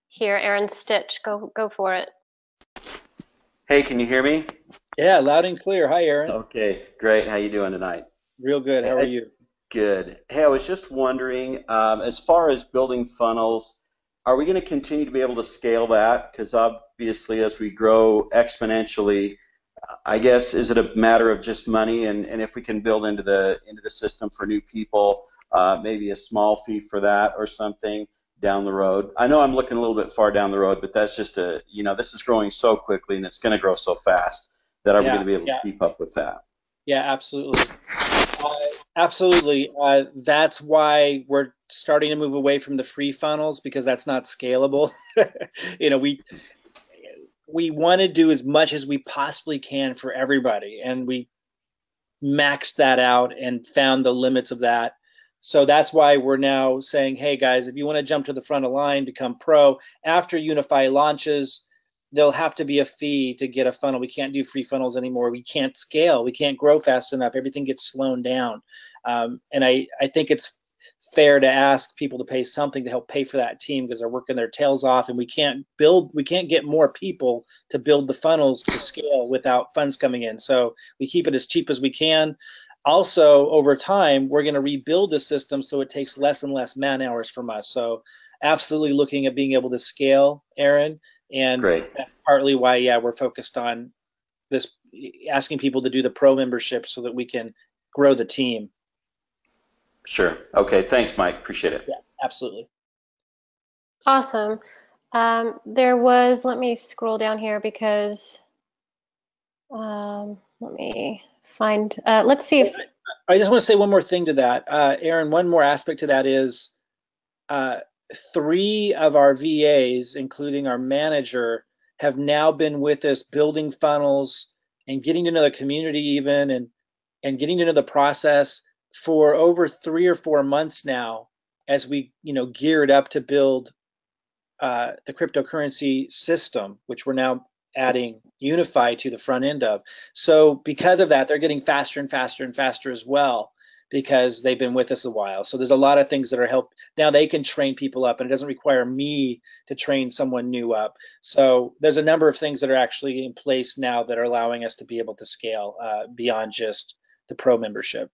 here. Aaron Stitch, go for it. Hey, can you hear me? Yeah, loud and clear. Hi, Aaron. Okay, great. How you doing tonight? Real good. How are you? Good. Hey, I was just wondering, as far as building funnels, are we going to continue to be able to scale that? Because obviously, as we grow exponentially, I guess, is it a matter of just money? And if we can build into the system for new people, maybe a small fee for that or something down the road. I know I'm looking a little bit far down the road, but that's just this is growing so quickly and it's going to grow so fast that are we going to be able to keep up with that? Yeah, absolutely. Absolutely. That's why we're starting to move away from the free funnels, because that's not scalable. We want to do as much as we possibly can for everybody, and we maxed that out and found the limits of that. So that's why we're now saying, hey guys, if you want to jump to the front of the line, become pro, after Unifii launches, there'll have to be a fee to get a funnel. We can't do free funnels anymore. We can't scale. We can't grow fast enough. Everything gets slowed down. And I think it's fair to ask people to pay something to help pay for that team, because they're working their tails off, and we can't get more people to build the funnels to scale without funds coming in. So we keep it as cheap as we can. Also, over time, we're going to rebuild the system so it takes less and less man hours from us. So absolutely looking at being able to scale, Aaron. And Great. That's partly why, we're focused on this, asking people to do the pro membership so that we can grow the team. Sure. Okay. Thanks, Mike. Appreciate it. Yeah, absolutely. Awesome. Let me scroll down here because let me find, let's see if. I just want to say one more thing to that. Aaron, one more aspect to that is 3 of our VAs, including our manager, have now been with us building funnels and getting to know the community even and getting to know the process for over 3 or 4 months now, as we geared up to build the cryptocurrency system, which we're now adding Unifii to the front end of. So because of that, they're getting faster and faster and faster as well, because they've been with us a while. So there's a lot of things that are helped. Now they can train people up, and it doesn't require me to train someone new up. So there's a number of things that are actually in place now that are allowing us to be able to scale beyond just the pro membership.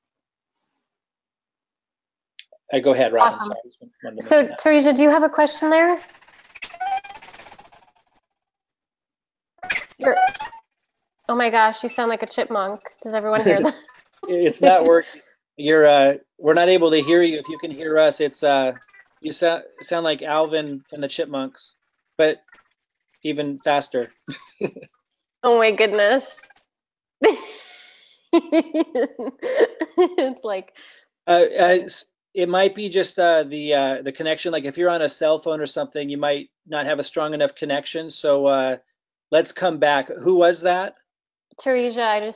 Go ahead, Robin. Awesome. Sorry, so Teresa, do you have a question there? Oh my gosh, you sound like a chipmunk. Does everyone hear that? It's not working. We're not able to hear you. If you can hear us, it's you sound like Alvin and the Chipmunks, but even faster. Oh my goodness. It's like it might be just the connection. Like if you're on a cell phone or something, you might not have a strong enough connection. So let's come back. Who was that? Teresa. I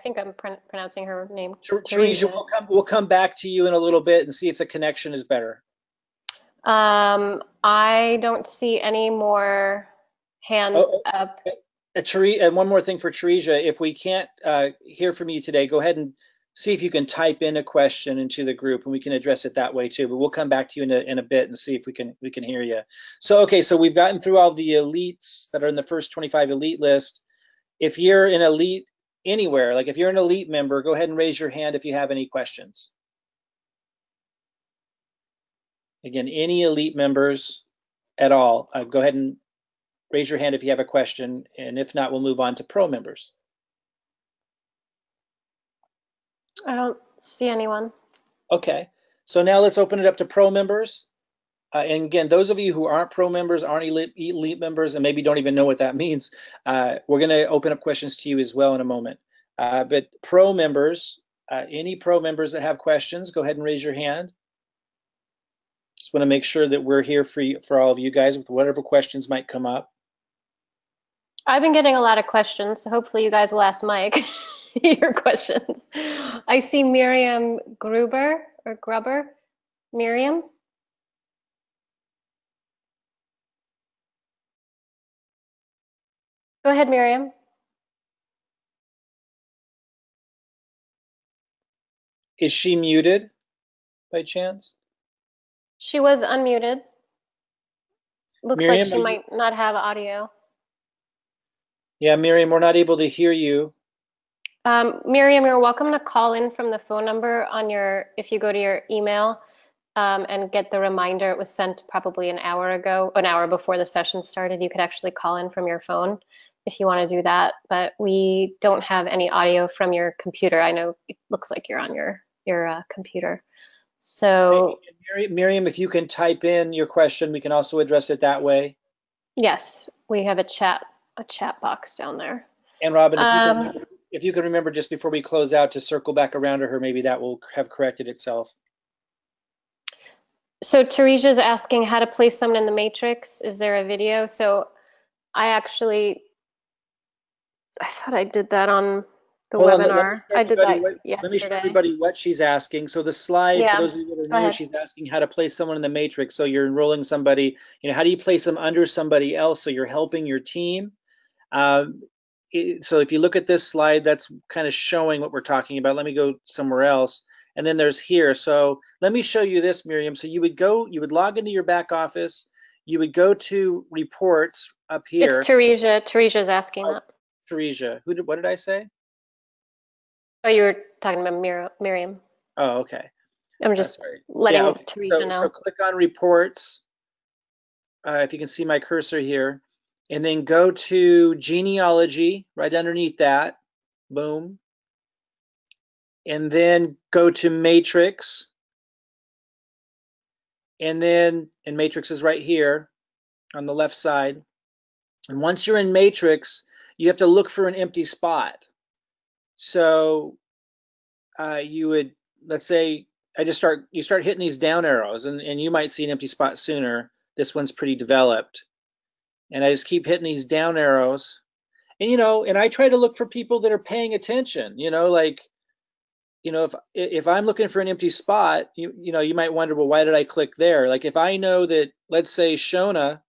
think I'm pronouncing her name. Teresa, we'll come back to you in a little bit and see if the connection is better. I don't see any more hands up. And one more thing for Teresa, if we can't hear from you today, go ahead and see if you can type in a question into the group, and we can address it that way too. But we'll come back to you in a bit and see if we can hear you. So okay, so we've gotten through all the elites that are in the first 25 elite list. If you're an elite anywhere, like if you're an elite member, go ahead and raise your hand if you have any questions. Again, any elite members at all, go ahead and raise your hand if you have a question, and if not, we'll move on to pro members. I don't see anyone. Okay, so now let's open it up to pro members. And again, those of you who aren't pro members, aren't elite members, and maybe don't even know what that means, we're going to open up questions to you as well in a moment. But pro members, any pro members that have questions, go ahead and raise your hand. Just want to make sure that we're here for all of you guys with whatever questions might come up. I've been getting a lot of questions, so hopefully you guys will ask Mike your questions. I see Miriam Grubber. Miriam? Go ahead, Miriam. Is she muted by chance? She was unmuted. Looks Miriam, like she might not have audio. Yeah, Miriam, we're not able to hear you. Miriam, you're welcome to call in from the phone number on if you go to your email and get the reminder. It was sent probably an hour before the session started. You could actually call in from your phone if you want to do that, but we don't have any audio from your computer. I know it looks like you're on your computer. So Miriam, if you can type in your question, we can also address it that way. Yes, we have a chat box down there. And Robin, if you can remember just before we close out to circle back around to her, maybe that will have corrected itself. So Teresa's asking how to place someone in the matrix. Is there a video? So I thought I did that on the webinar. I did that yesterday. Let me show everybody what she's asking. So the slide, for those of you that are new, she's asking how to place someone in the matrix. So you're enrolling somebody, how do you place them under somebody else so you're helping your team? So if you look at this slide, that's kind of showing what we're talking about. Let me go somewhere else. And then there's here. So let me show you this, Miriam. So you would log into your back office. You would go to reports up here. It's Teresa. Teresa's asking that. Teresa. What did I say? Oh, you were talking about Miriam. Oh, okay. I'm just letting Teresa know. So click on reports. If you can see my cursor here. And then go to genealogy right underneath that. Boom. And then go to matrix. And matrix is right here on the left side. And once you're in matrix, you have to look for an empty spot. So you would, let's say you start hitting these down arrows, and you might see an empty spot sooner. This one's pretty developed. And I just keep hitting these down arrows. And, and I try to look for people that are paying attention, like, if I'm looking for an empty spot, you might wonder, well, why did I click there? Like if I know that, let's say Shona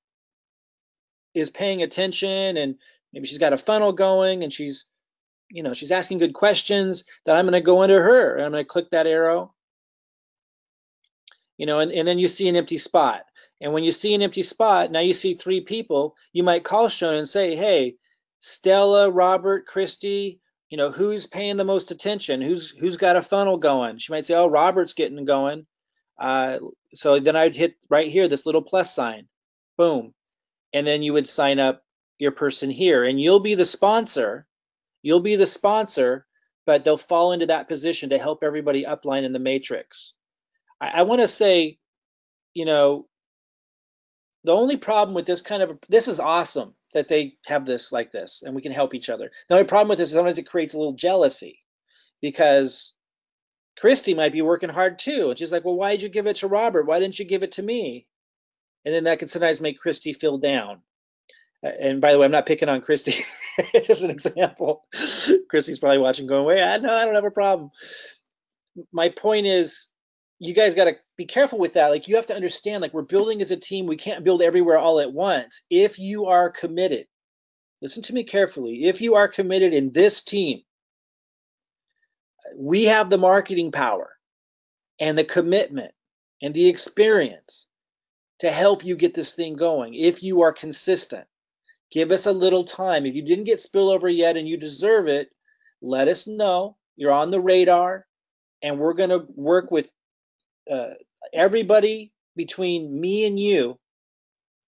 is paying attention and maybe she's got a funnel going and she's asking good questions, then I'm going to go into her and I'm going to click that arrow, and then you see an empty spot. And when you see an empty spot, now you see 3 people, you might call Shona and say, hey, Stella, Robert, Christy, who's paying the most attention? Who's got a funnel going? She might say, oh, Robert's getting going. So then I'd hit right here, this little plus sign, boom. And then you would sign up your person here and you'll be the sponsor. But they'll fall into that position to help everybody upline in the matrix. I want to say, the only problem with this is awesome that they have this like this and we can help each other. The only problem with this is sometimes it creates a little jealousy because Christy might be working hard too. And she's like, well, why did you give it to Robert? Why didn't you give it to me? And then that can sometimes make Christy feel down. And by the way, I'm not picking on Christy. Just an example. Christy's probably watching going, wait, no, I don't have a problem. My point is, you guys got to be careful with that. Like you have to understand, like we're building as a team. We can't build everywhere all at once. If you are committed, listen to me carefully. If you are committed in this team, we have the marketing power and the commitment and the experience to help you get this thing going. If you are consistent, give us a little time. If you didn't get spillover yet and you deserve it, let us know. You're on the radar and we're going to work with everybody between me and you.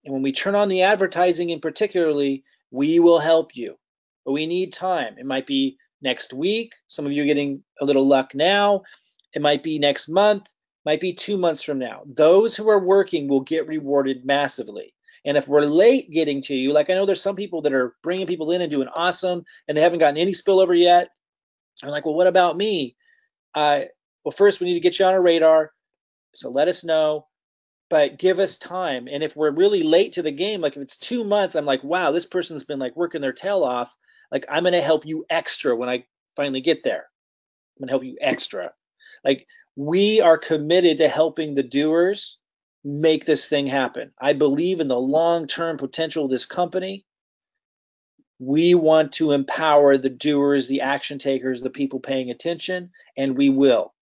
And when we turn on the advertising in particularly, we will help you. But we need time. It might be next week. Some of you are getting a little luck now. It might be next month. Might be 2 months from now. Those who are working will get rewarded massively. And if we're late getting to you, like I know there's some people that are bringing people in and doing awesome and they haven't gotten any spillover yet. I'm like, well, what about me? Well, first we need to get you on our radar. So let us know, but give us time. And if we're really late to the game, like if it's 2 months, I'm like, wow, this person's been like working their tail off. Like I'm going to help you extra when I finally get there. I'm going to help you extra. Like we are committed to helping the doers make this thing happen. I believe in the long-term potential of this company. We want to empower the doers, the action takers, the people paying attention, and we will.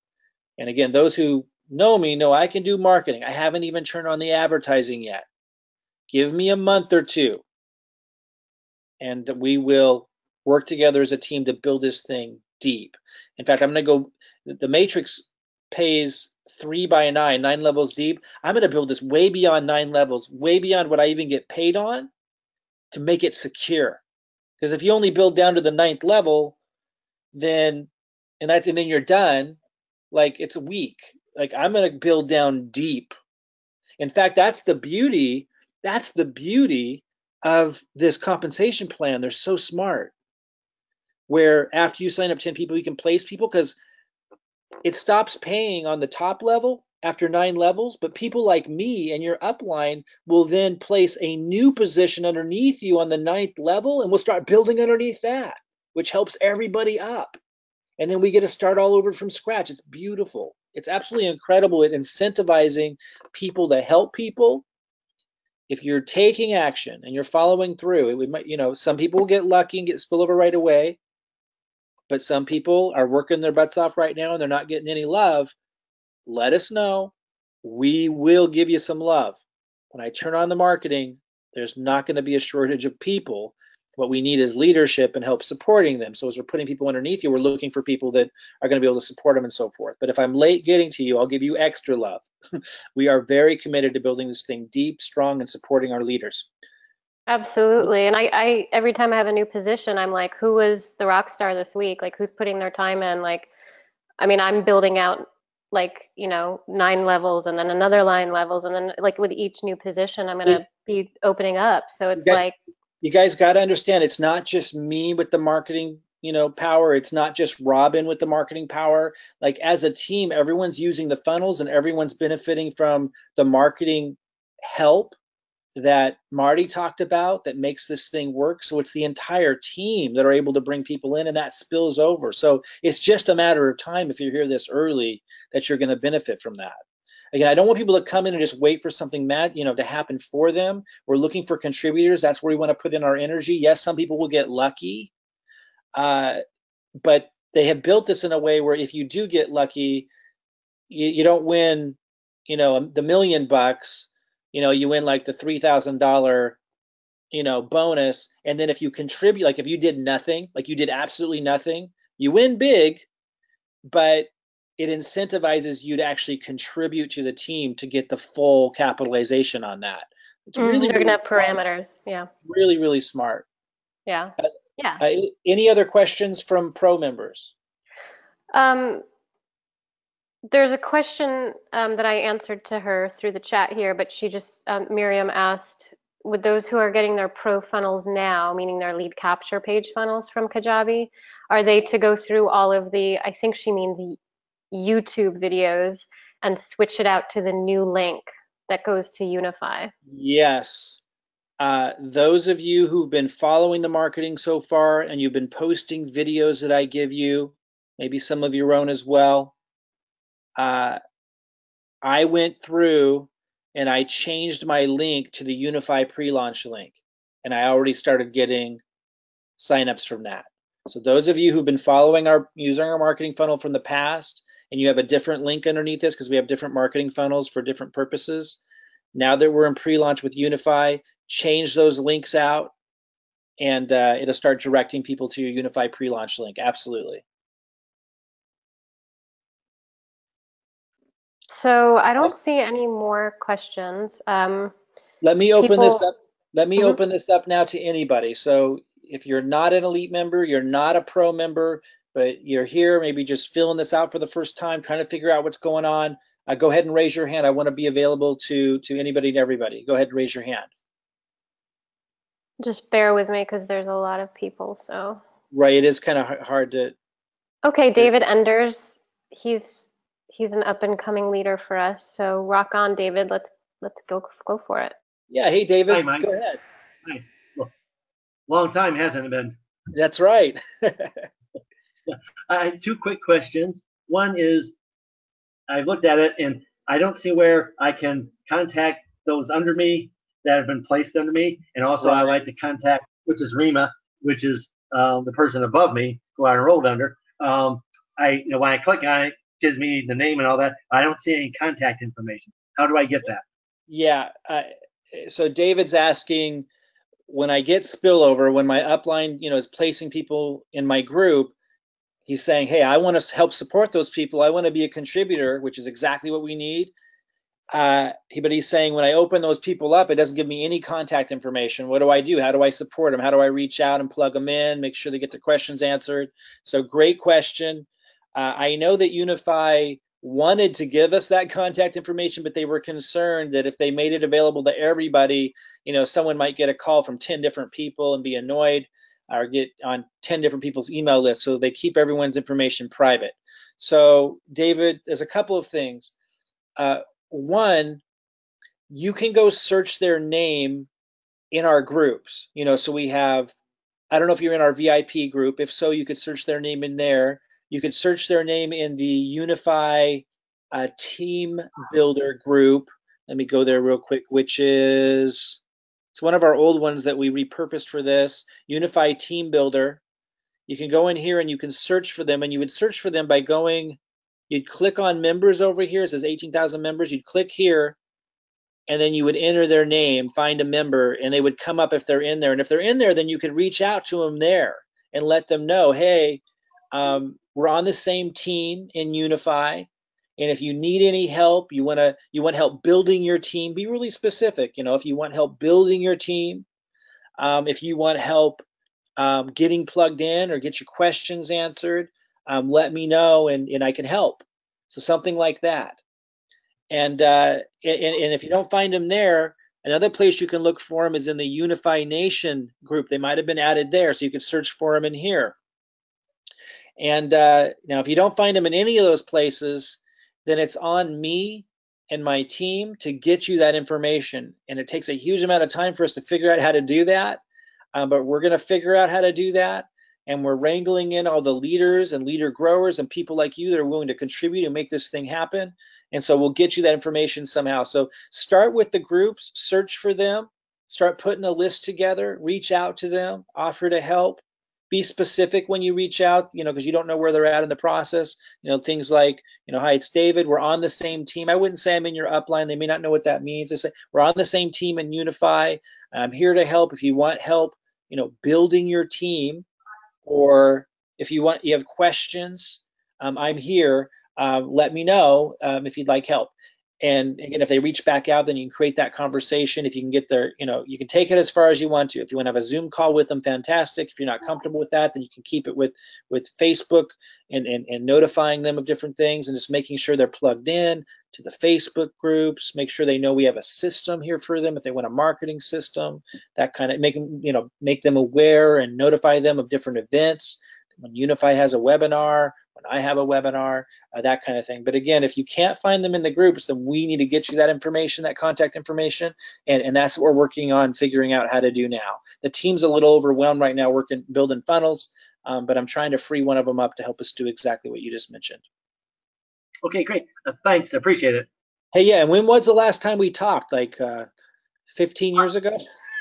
And again, those who know me know I can do marketing. I haven't even turned on the advertising yet. Give me a month or 2, and we will work together as a team to build this thing deep. In fact, I'm going to go, the matrix pays 3 by 9 levels deep. I'm going to build this way beyond 9 levels, way beyond what I even get paid on to make it secure. Because if you only build down to the 9th level, then you're done, like it's weak. Like I'm going to build down deep. In fact, that's the beauty of this compensation plan. They're so smart. Where after you sign up 10 people, you can place people because it stops paying on the top level after 9 levels, but people like me and your upline will then place a new position underneath you on the 9th level, and we'll start building underneath that, which helps everybody up. And then we get to start all over from scratch. It's beautiful. It's absolutely incredible at incentivizing people to help people. If you're taking action and you're following through, some people will get lucky and get spillover right away, but some people are working their butts off right now and they're not getting any love. Let us know. We will give you some love. When I turn on the marketing, there's not going to be a shortage of people. What we need is leadership and help supporting them. So as we're putting people underneath you, we're looking for people that are going to be able to support them and so forth. But if I'm late getting to you, I'll give you extra love. We are very committed to building this thing deep, strong, and supporting our leaders. Absolutely. And I every time I have a new position, I'm like, who was the rock star this week? Like, who's putting their time in? Like, I mean, I'm building out 9 levels and then another 9 levels. And then like with each new position, I'm going to be opening up. So it's like, you guys got to understand, it's not just me with the marketing power. It's not just Robin with the marketing power. Like as a team, everyone's using the funnels and everyone's benefiting from the marketing help that Marty talked about that makes this thing work. So it's the entire team that are able to bring people in, and that spills over. So it's just a matter of time, if you're here this early, that you're going to benefit from that. Again, I don't want people to come in and just wait for something to happen for them. We're looking for contributors. That's where we want to put in our energy. Yes, some people will get lucky, but they have built this in a way where if you do get lucky, you don't win, the $1 million. You win like the $3,000, bonus. And then if you contribute, like if you did nothing, like you did absolutely nothing, you win big, but it incentivizes you to actually contribute to the team to get the full capitalization on that. It's really, they're gonna have parameters. Yeah. Really, really smart. Yeah. Yeah. Any other questions from pro members? There's a question that I answered to her through the chat here, but she just, Miriam asked, with those who are getting their pro funnels now, meaning their lead capture page funnels from Kajabi, are they to go through all of the, I think she means YouTube videos, and switch it out to the new link that goes to Unifii? Yes. Those of you who've been following the marketing so far and you've been posting videos that I give you, maybe some of your own as well, I went through and I changed my link to the Unifii pre-launch link, and I already started getting signups from that. So those of you who've been following using our marketing funnel from the past, and you have a different link underneath this because we have different marketing funnels for different purposes, now that we're in pre-launch with Unifii, change those links out, and it'll start directing people to your Unifii pre-launch link. Absolutely. So I don't see any more questions. Let me open this up. Let me open this up now to anybody. So if you're not an elite member, you're not a pro member, but you're here, maybe just filling this out for the first time, trying to figure out what's going on, go ahead and raise your hand. I want to be available to anybody and everybody. Go ahead and raise your hand. Just bear with me because there's a lot of people. So right, it is kind of hard to. Okay, David Enders, he's an up and coming leader for us. So rock on, David. Let's go for it. Yeah. Hey, David. Hi, Mike. Go ahead. Hi. Well, long time, hasn't it been? That's right. I have two quick questions. One is, I looked at it and I don't see where I can contact those under me that have been placed under me, and also I like to contact, which is Rima, which is the person above me who I enrolled under. When I click on it, gives me the name and all that. I don't see any contact information. How do I get that? Yeah. So David's asking, when I get spillover, when my upline, is placing people in my group, he's saying, hey, I want to help support those people. I want to be a contributor, which is exactly what we need. But he's saying, when I open those people up, it doesn't give me any contact information. What do I do? How do I support them? How do I reach out and plug them in, make sure they get their questions answered? So great question. I know that Unifii wanted to give us that contact information, but they were concerned that if they made it available to everybody, someone might get a call from 10 different people and be annoyed, or get on 10 different people's email lists. So they keep everyone's information private. So David, there's a couple of things. One, you can go search their name in our groups. So we have, I don't know if you're in our VIP group. If so, you could search their name in there. You could search their name in the Unifii Team Builder group. Let me go there real quick, which is, it's one of our old ones that we repurposed for this, Unifii Team Builder. You can go in here and you can search for them, and you would search for them by going, you'd click on members over here. It says 18,000 members. You'd click here, and then you would enter their name, find a member, and they would come up if they're in there. And if they're in there, then you could reach out to them there and let them know, hey, we're on the same team in Unifii, and if you need any help, you want help building your team, be really specific. If you want help building your team, if you want help getting plugged in or get your questions answered, let me know and I can help. So something like that. And if you don't find them there, another place you can look for them is in the Unifii Nation group. They might have been added there, so you can search for them in here. And now, if you don't find them in any of those places, then it's on me and my team to get you that information. And it takes a huge amount of time for us to figure out how to do that. But we're going to figure out how to do that. And we're wrangling in all the leaders and leader growers and people like you that are willing to contribute and make this thing happen. And so we'll get you that information somehow. So start with the groups, search for them, start putting a list together, reach out to them, offer to help. Be specific when you reach out, because you don't know where they're at in the process. Things like, hi, it's David. We're on the same team. I wouldn't say I'm in your upline. They may not know what that means. I say we're on the same team in Unifii. I'm here to help. If you want help, building your team, or if you have questions, I'm here. Let me know if you'd like help. And again, if they reach back out, then you can create that conversation. If you can get there, you can take it as far as you want to. If you want to have a Zoom call with them, fantastic. If you're not comfortable with that, then you can keep it with Facebook and notifying them of different things and just making sure they're plugged in to the Facebook groups. Make sure they know we have a system here for them. If they want a marketing system, that kind of make them aware and notify them of different events. When Unifii has a webinar, when I have a webinar, that kind of thing. But again, if you can't find them in the groups, then we need to get you that information, that contact information, and that's what we're working on figuring out how to do now. The team's a little overwhelmed right now building funnels, but I'm trying to free one of them up to help us do exactly what you just mentioned. Okay, great. Thanks, I appreciate it. Hey, yeah, and when was the last time we talked? Like 15 years ago?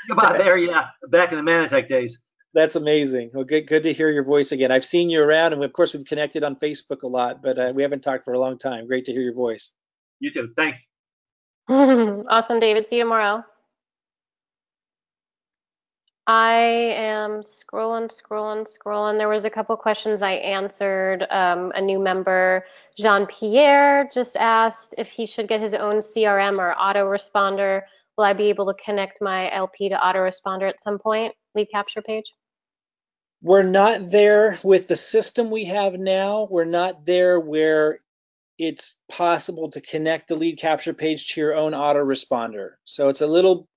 About there, yeah, back in the Manatech days. That's amazing. Well, good to hear your voice again. I've seen you around, and of course we've connected on Facebook a lot, but we haven't talked for a long time. Great to hear your voice. You too. Thanks. Awesome, David. See you tomorrow. I am scrolling. There was a couple questions I answered. A new member, Jean-Pierre, just asked if he should get his own CRM or autoresponder. Will I be able to connect my LP to autoresponder at some point? Lead capture page? We're not there with the system we have now. We're not there where it's possible to connect the lead capture page to your own autoresponder. So it's a little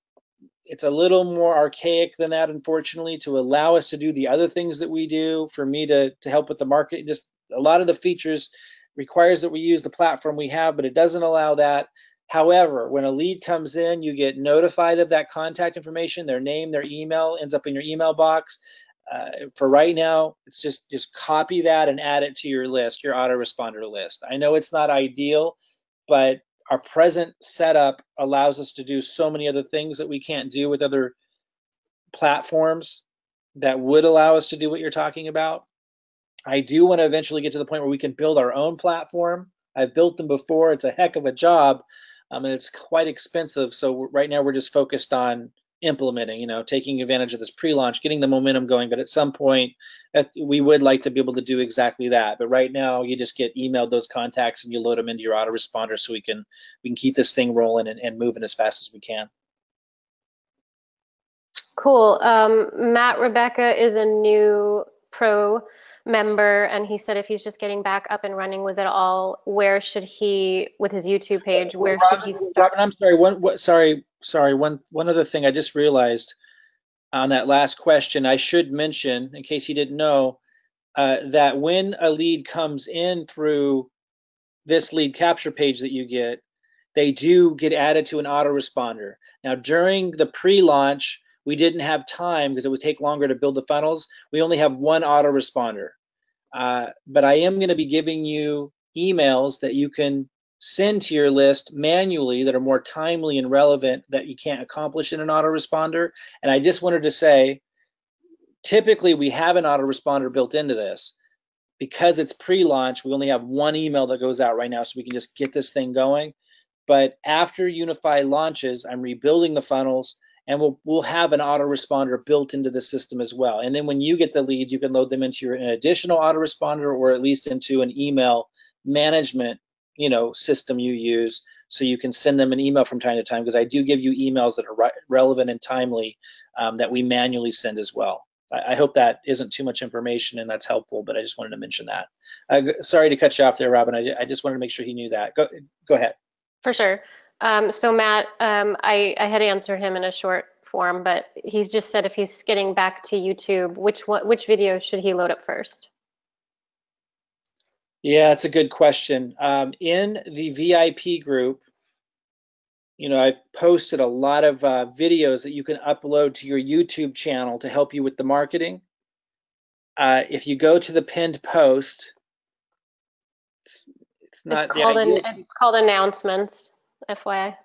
more archaic than that, unfortunately, to allow us to do the other things that we do. For me to help with the market, just a lot of the features requires that we use the platform we have, but it doesn't allow that. However, when a lead comes in, you get notified of that contact information, their name, their email ends up in your email box. For right now, it's just copy that and add it to your list, your autoresponder list. I know it's not ideal, but our present setup allows us to do so many other things that we can't do with other platforms that would allow us to do what you're talking about. I do want to eventually get to the point where we can build our own platform. I've built them before. It's a heck of a job, and it's quite expensive. So right now we're just focused on implementing, taking advantage of this pre-launch, getting the momentum going. But at some point, we would like to be able to do exactly that. But right now, you just get emailed those contacts and you load them into your autoresponder, so we can keep this thing rolling and moving as fast as we can. Cool. Matt Rebecca is a new pro member, and he said if he's just getting back up and running with it all, where should he, with his YouTube page, where should he start? Robin, I'm sorry. One other thing I just realized on that last question, I should mention, in case you didn't know, that when a lead comes in through this lead capture page that you get, they do get added to an autoresponder. Now, during the pre-launch, we didn't have time because it would take longer to build the funnels. We only have one autoresponder. But I am going to be giving you emails that you can send to your list manually that are more timely and relevant that you can't accomplish in an autoresponder. And I just wanted to say, typically we have an autoresponder built into this. Because it's pre-launch, we only have one email that goes out right now, so we can just get this thing going. But after Unifii launches, I'm rebuilding the funnels, and we'll have an autoresponder built into the system as well. And then when you get the leads, you can load them into an additional autoresponder, or at least into an email management, system you use, so you can send them an email from time to time, because I do give you emails that are relevant and timely that we manually send as well. I hope that isn't too much information and that's helpful, but I just wanted to mention that. Sorry to cut you off there, Robin. I just wanted to make sure he knew that. Go ahead. For sure. So Matt, I had answered him in a short form, but he's just said if he's getting back to YouTube, which video should he load up first? Yeah, that's a good question. In the VIP group, I've posted a lot of videos that you can upload to your YouTube channel to help you with the marketing. If you go to the pinned post, it's not the ideal. It's called announcements, FYI.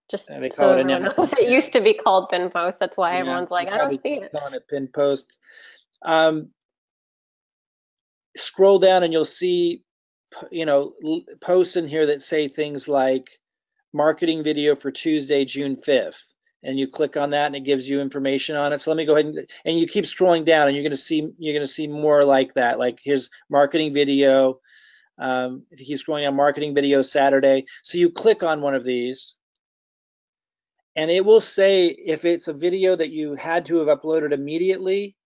Just They so call it everyone knows. It used to be called pinned post. That's why everyone's like, I don't see it. On a pinned post. Scroll down and you'll see, posts in here that say things like marketing video for Tuesday, June 5th. And you click on that and it gives you information on it. So let me go ahead and you keep scrolling down and you're going to see more like that. Like here's marketing video. If you keep scrolling down, marketing video Saturday. So you click on one of these and it will say if it's a video that you had to have uploaded immediately.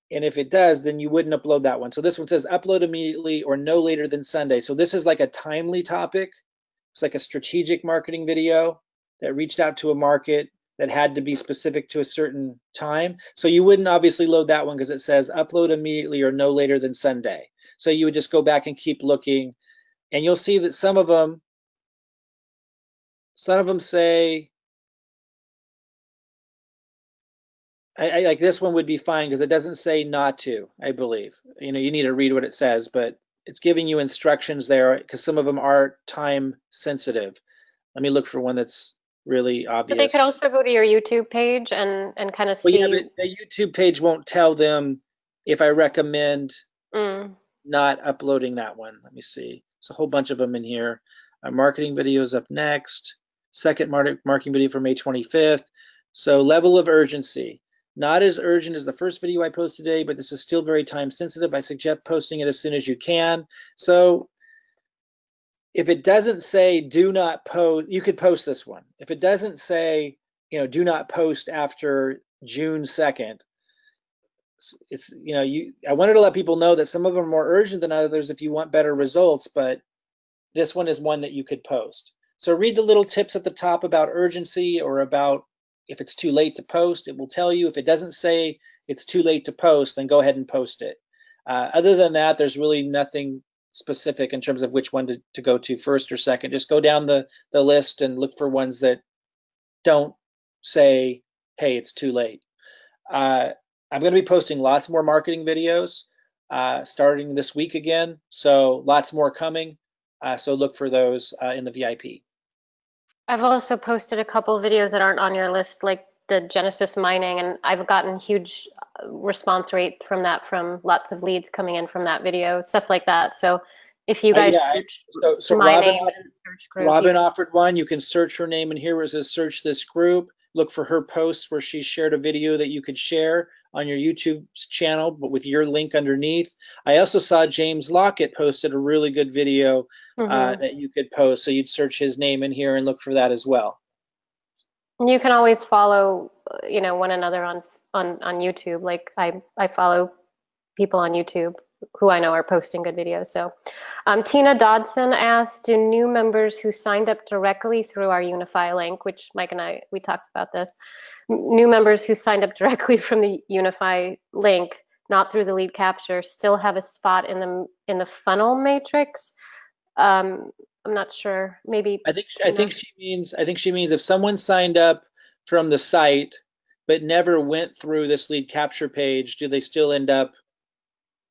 And if it does, then you wouldn't upload that one. So this one says upload immediately or no later than Sunday. So this is like a timely topic. It's like a strategic marketing video that reached out to a market that had to be specific to a certain time. So you wouldn't obviously load that one because it says upload immediately or no later than Sunday. So you would just go back and keep looking, and you'll see that some of them say, I like this one would be fine because it doesn't say not to, I believe. You need to read what it says, but it's giving you instructions there because some of them are time sensitive. Let me look for one that's really obvious. But they could also go to your YouTube page and kind of see. Well, yeah, but the YouTube page won't tell them if I recommend not uploading that one. Let me see. There's a whole bunch of them in here. Marketing videos up next. Second marketing video for May 25th. So level of urgency. Not as urgent as the first video I posted today, but this is still very time sensitive. I suggest posting it as soon as you can. So if it doesn't say do not post, you could post this one. If it doesn't say, do not post after June 2nd, it's, I wanted to let people know that some of them are more urgent than others if you want better results, but this one is one that you could post. So read the little tips at the top about urgency or about if it's too late to post. It will tell you. If it doesn't say it's too late to post, then go ahead and post it. Other than that, there's really nothing specific in terms of which one to go to first or second. Just go down the list and look for ones that don't say, hey, it's too late. I'm going to be posting lots more marketing videos starting this week again. So lots more coming. So look for those in the VIP. I've also posted a couple videos that aren't on your list, like the Genesis mining, and I've gotten huge response rate from that, from lots of leads coming in from that video, stuff like that. So if you guys search my name in the search group, Robin offered one. You can search her name, and here it says search this group. Look for her posts where she shared a video that you could share on your YouTube channel, but with your link underneath. I also saw James Lockett posted a really good video that you could post. So you'd search his name in here and look for that as well. You can always follow, one another on YouTube. Like I follow people on YouTube who I know are posting good videos. So Tina Dodson asked, do new members who signed up directly through our Unifii link, which Mike and we talked about this, new members who signed up directly from the Unifii link, not through the lead capture, still have a spot in the funnel matrix? I'm not sure. Maybe I think she means if someone signed up from the site but never went through this lead capture page, do they still end up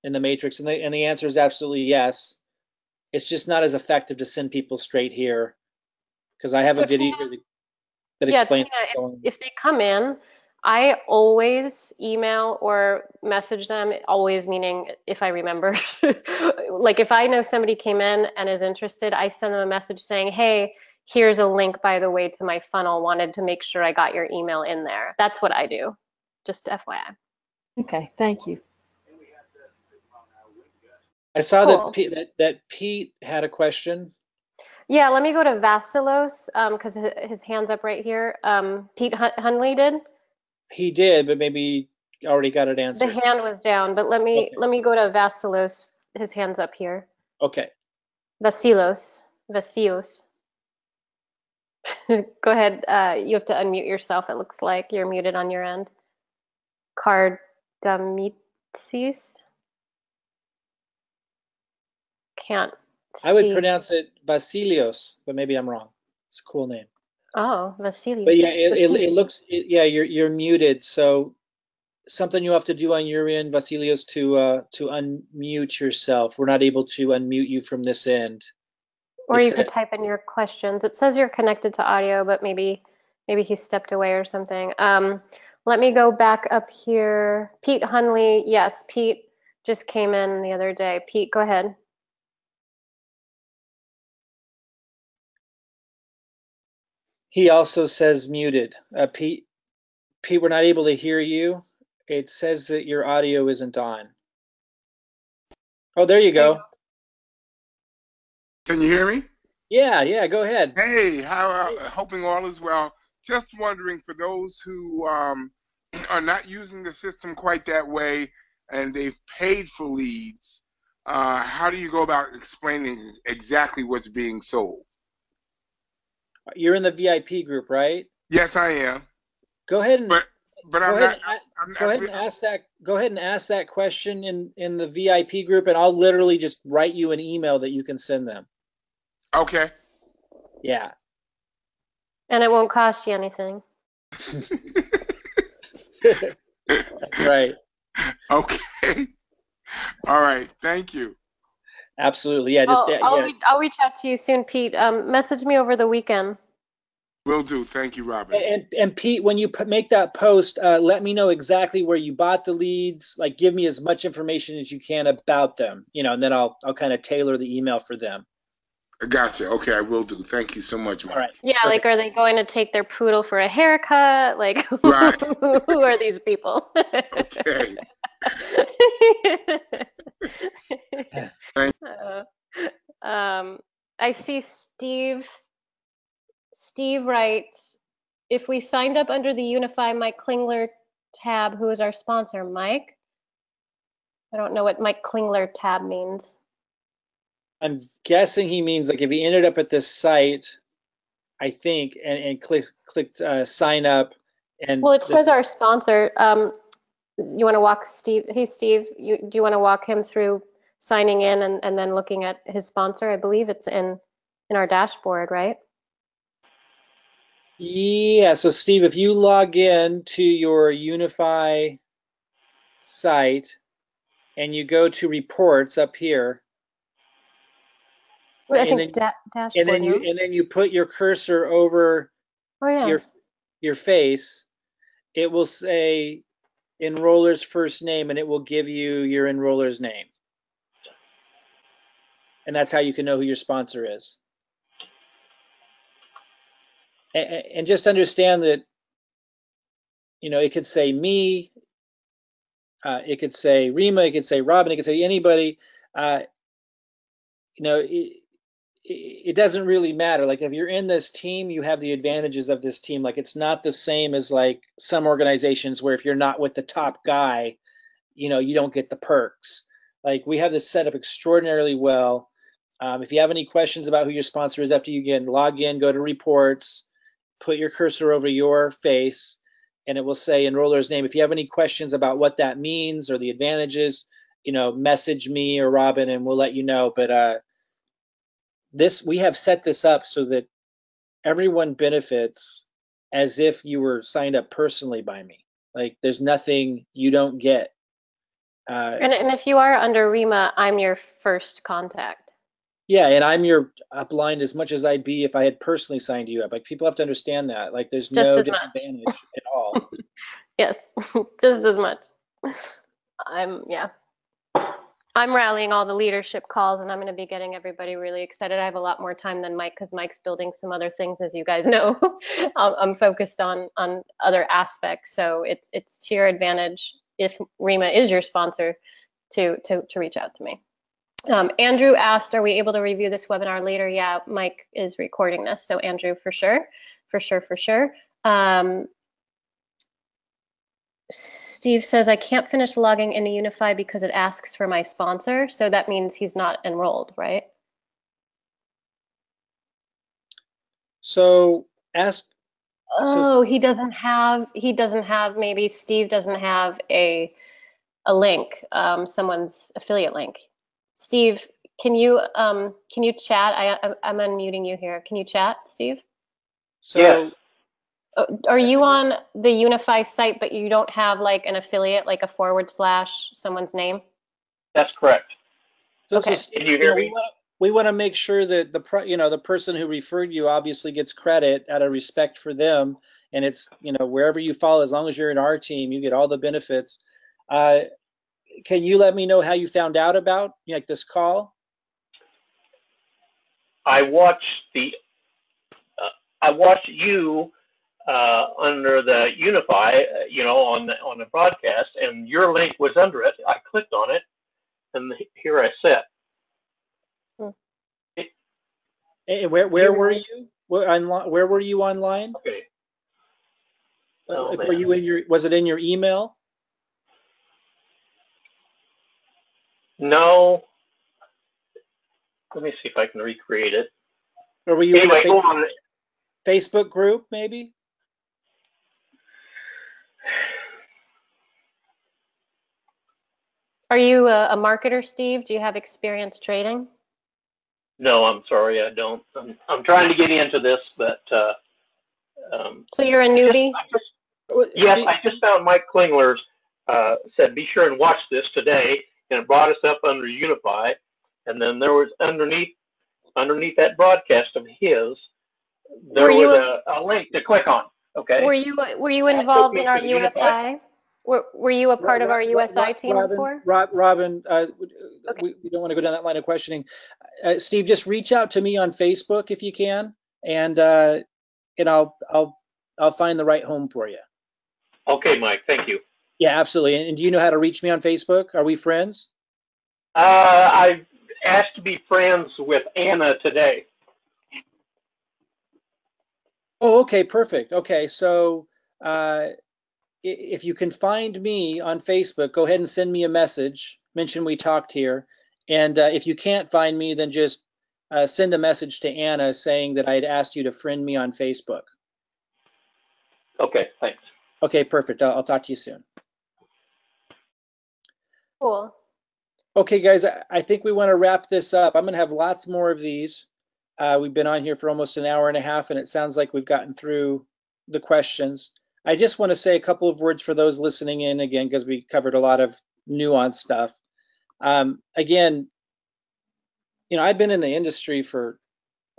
in the matrix? And the answer is absolutely yes. It's just not as effective to send people straight here because I have a video that explains. Tina, if they come in, I always email or message them, always meaning if I remember. Like if I know somebody came in and is interested, I send them a message saying, hey, here's a link, by the way, to my funnel. Wanted to make sure I got your email in there. That's what I do, just FYI. Okay, thank you. I saw that Pete had a question. Yeah, let me go to Vasilos because his hand's up right here. Pete Hunley did. He did, but maybe already got it answered. The hand was down, but let me go to Vasilos. His hand's up here. Okay. Vasilos. Go ahead. You have to unmute yourself. It looks like you're muted on your end. Kardamitsis. can't I would see. pronounce it Vasilios, but maybe I'm wrong. It's a cool name. Oh, Vasilios. But yeah, it looks, yeah, you're muted. So something you have to do on your end, Vasilios, to unmute yourself. We're not able to unmute you from this end. Or you could type in your questions. It says you're connected to audio, but maybe he stepped away or something. Let me go back up here. Pete Hunley, yes, Pete just came in the other day. Pete, go ahead. He also says muted. Pete, we're not able to hear you. It says that your audio isn't on. Oh, there you go. Can you hear me? Yeah, go ahead. Hey, hoping all is well. Just wondering, for those who are not using the system quite that way and they've paid for leads, how do you go about explaining exactly what's being sold? You're in the VIP group, right? Yes, I am. Go ahead and Go ahead and ask that question in the VIP group, and I'll literally just write you an email that you can send them. Okay. Yeah. And it won't cost you anything. That's right. Okay. All right. Thank you. Absolutely. Yeah. I'll reach out to you soon, Pete. Message me over the weekend. Will do. Thank you, Robin. And Pete, when you make that post, let me know exactly where you bought the leads. Like, give me as much information as you can about them, and then I'll kind of tailor the email for them. I gotcha. Okay, I will do. Thank you so much, Mike. All right. Yeah, Perfect. like, are they going to take their poodle for a haircut? Like, right. Who are these people? Okay. I see Steve. Steve writes, if we signed up under the Unifii Mike Klingler tab, who is our sponsor? Mike? I don't know what Mike Klingler tab means. I'm guessing he means, like, if he ended up at this site, I think, and clicked sign up. Well, it says our sponsor. You want to walk Steve? Hey, Steve, do you want to walk him through signing in and then looking at his sponsor? I believe it's in our dashboard, right? Yeah. So, Steve, if you log in to your Unifii site and you go to reports up here, Well, I think dashboard. And then you put your cursor over your face, it will say enroller's first name, and it will give you your enroller's name. And that's how you can know who your sponsor is. And just understand that, it could say me, it could say Rima, it could say Robin, it could say anybody. It doesn't really matter. Like, if you're in this team, you have the advantages of this team. Like, it's not the same as like some organizations where if you're not with the top guy, you don't get the perks. Like, we have this set up extraordinarily well. If you have any questions about who your sponsor is after you log in, go to reports, put your cursor over your face, and it will say enroller's name. If you have any questions about what that means or the advantages, message me or Robin and we'll let you know. But we have set this up so that everyone benefits as if you were signed up personally by me. Like, there's nothing you don't get. And if you are under Rima, I'm your first contact. Yeah, and I'm your upline as much as I'd be if I had personally signed you up. Like, people have to understand that. Like, there's no disadvantage at all. Yes, just as much. I'm rallying all the leadership calls, and I'm going to be getting everybody really excited. I have a lot more time than Mike because Mike's building some other things, as you guys know. I'm focused on other aspects, so it's to your advantage if Rima is your sponsor to reach out to me. Andrew asked, are we able to review this webinar later? Yeah, Mike is recording this, so Andrew, for sure. Steve says, I can't finish logging into Unifii because it asks for my sponsor, so that means he's not enrolled, right? So he doesn't have, maybe Steve doesn't have a link, someone's affiliate link. Steve, Can you chat? I'm unmuting you here. Can you chat, Steve? So Yes. Are you on the Unifii site, but you don't have like an affiliate, like a / someone's name? That's correct. Okay. Can you hear me? We want to make sure that the person who referred you obviously gets credit out of respect for them, and it's wherever you fall, as long as you're in our team, you get all the benefits. Can you let me know how you found out about this call? I watched you under the Unifii, on the broadcast, and your link was under it. I clicked on it, and here I sit. Where were you? Where were you online? Okay. Were you was it in your email? No. Let me see if I can recreate it. Or were you anyway, in a Facebook group, maybe? Are you a marketer, Steve? Do you have experience trading? No, I'm sorry, I don't. I'm trying to get into this, but so you're a newbie? Yes, I just found Mike Klingler's said be sure and watch this today, and it brought us up under Unifii, and then there was underneath that broadcast of his, there was a link to click on. Okay. Were you involved in our USI? Were you a part of our USI team before? Robin, okay. we don't want to go down that line of questioning. Steve, just reach out to me on Facebook if you can, and I'll find the right home for you. Okay, Mike. Thank you. Yeah, absolutely. And do you know how to reach me on Facebook? Are we friends? I asked to be friends with Anna today. Oh, okay, perfect. Okay, so if you can find me on Facebook, go ahead and send me a message. Mention we talked here. And if you can't find me, then just send a message to Anna saying that I had asked you to friend me on Facebook. Okay, thanks. Okay, perfect. I'll talk to you soon. Cool. Okay, guys, I think we want to wrap this up. I'm going to have lots more of these. We've been on here for almost an hour and a half, and it sounds like we've gotten through the questions. I just want to say a couple of words for those listening in again, because we covered a lot of nuanced stuff. Again, I've been in the industry for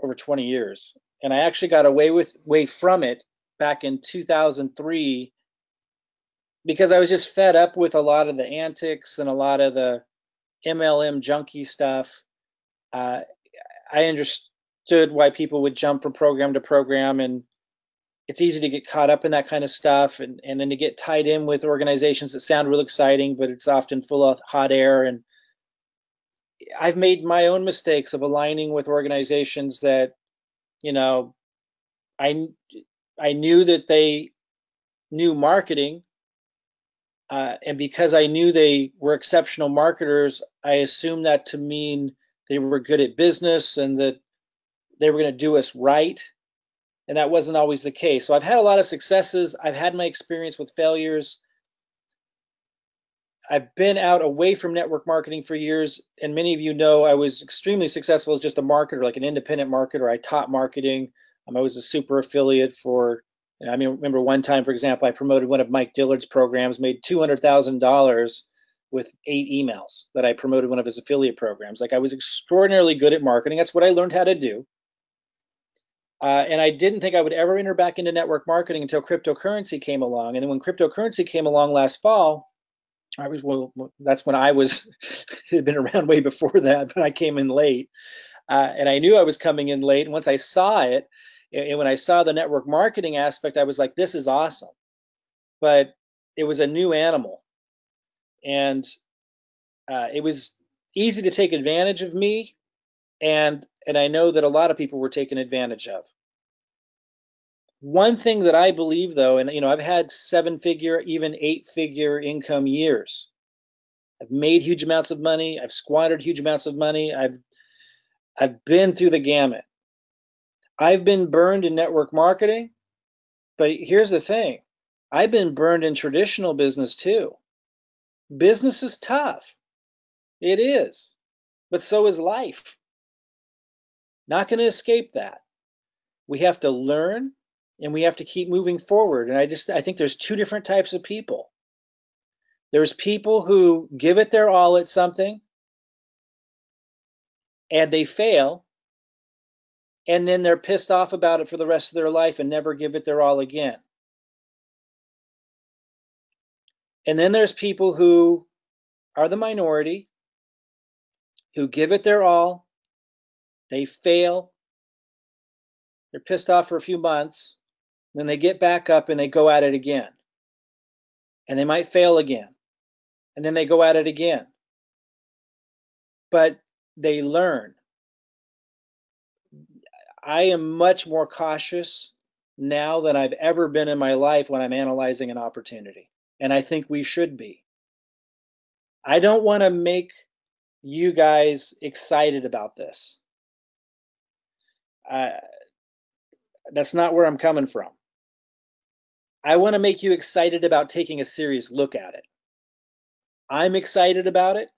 over 20 years, and I actually got away from it back in 2003 because I was just fed up with a lot of the antics and a lot of the MLM junkie stuff. I understood why people would jump from program to program, and it's easy to get caught up in that kind of stuff, and then to get tied in with organizations that sound real exciting, but it's often full of hot air. And I've made my own mistakes of aligning with organizations that, I knew that they knew marketing, and because I knew they were exceptional marketers, I assumed that to mean they were good at business and that they were going to do us right. And that wasn't always the case. So I've had a lot of successes. I've had my experience with failures. I've been out away from network marketing for years. And many of you know I was extremely successful as just a marketer, like an independent marketer. I taught marketing. I was a super affiliate for, I remember one time, for example, I promoted one of Mike Dillard's programs, made $200,000 with 8 emails that I promoted one of his affiliate programs. Like, I was extraordinarily good at marketing. That's what I learned how to do. And I didn't think I would ever enter back into network marketing until cryptocurrency came along. And then when cryptocurrency came along last fall, that's when I was, it had been around way before that, but I came in late. And I knew I was coming in late. And once I saw it, and when I saw the network marketing aspect, I was like, this is awesome. But it was a new animal. And it was easy to take advantage of me. And I know that a lot of people were taken advantage of. One thing that I believe, though, and I've had 7-figure, even 8-figure income years. I've made huge amounts of money. I've squandered huge amounts of money. I've been through the gamut. I've been burned in network marketing, but here's the thing. I've been burned in traditional business too. Business is tough. It is. but so is life. Not going to escape that. We have to learn and we have to keep moving forward. And I think there's two different types of people. There's people who give it their all at something and they fail, and then they're pissed off about it for the rest of their life and never give it their all again. And then there's people who are the minority, who give it their all, they fail, they're pissed off for a few months, then they get back up and they go at it again. And they might fail again, and then they go at it again. But they learn. I am much more cautious now than I've ever been in my life when I'm analyzing an opportunity. And I think we should be. I don't want to make you guys excited about this. That's not where I'm coming from. I want to make you excited about taking a serious look at it. I'm excited about it.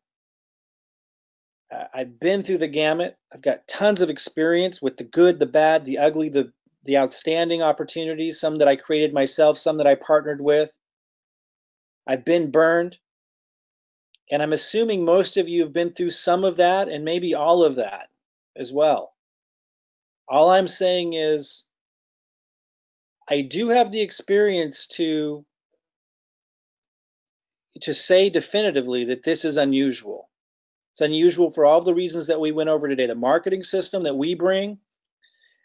I've been through the gamut. I've got tons of experience with the good, the bad, the ugly, the outstanding opportunities, some that I created myself, some that I partnered with. I've been burned. And I'm assuming most of you have been through some of that and maybe all of that as well. All I'm saying is I do have the experience to say definitively that this is unusual. It's unusual for all the reasons that we went over today. The marketing system that we bring,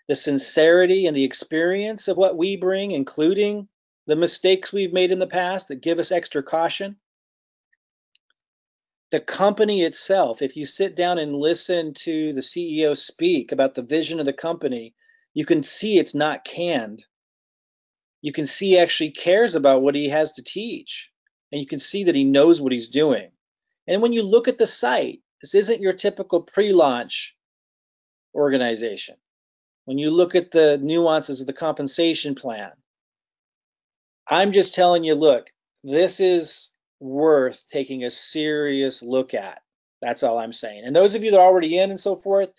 the sincerity and the experience of what we bring, including the mistakes we've made in the past that give us extra caution. The company itself, if you sit down and listen to the CEO speak about the vision of the company, you can see it's not canned. You can see he actually cares about what he has to teach. And you can see that he knows what he's doing. And when you look at the site, this isn't your typical pre-launch organization. When you look at the nuances of the compensation plan, I'm just telling you, look, this is worth taking a serious look at. That's all I'm saying. And those of you that are already in and so forth,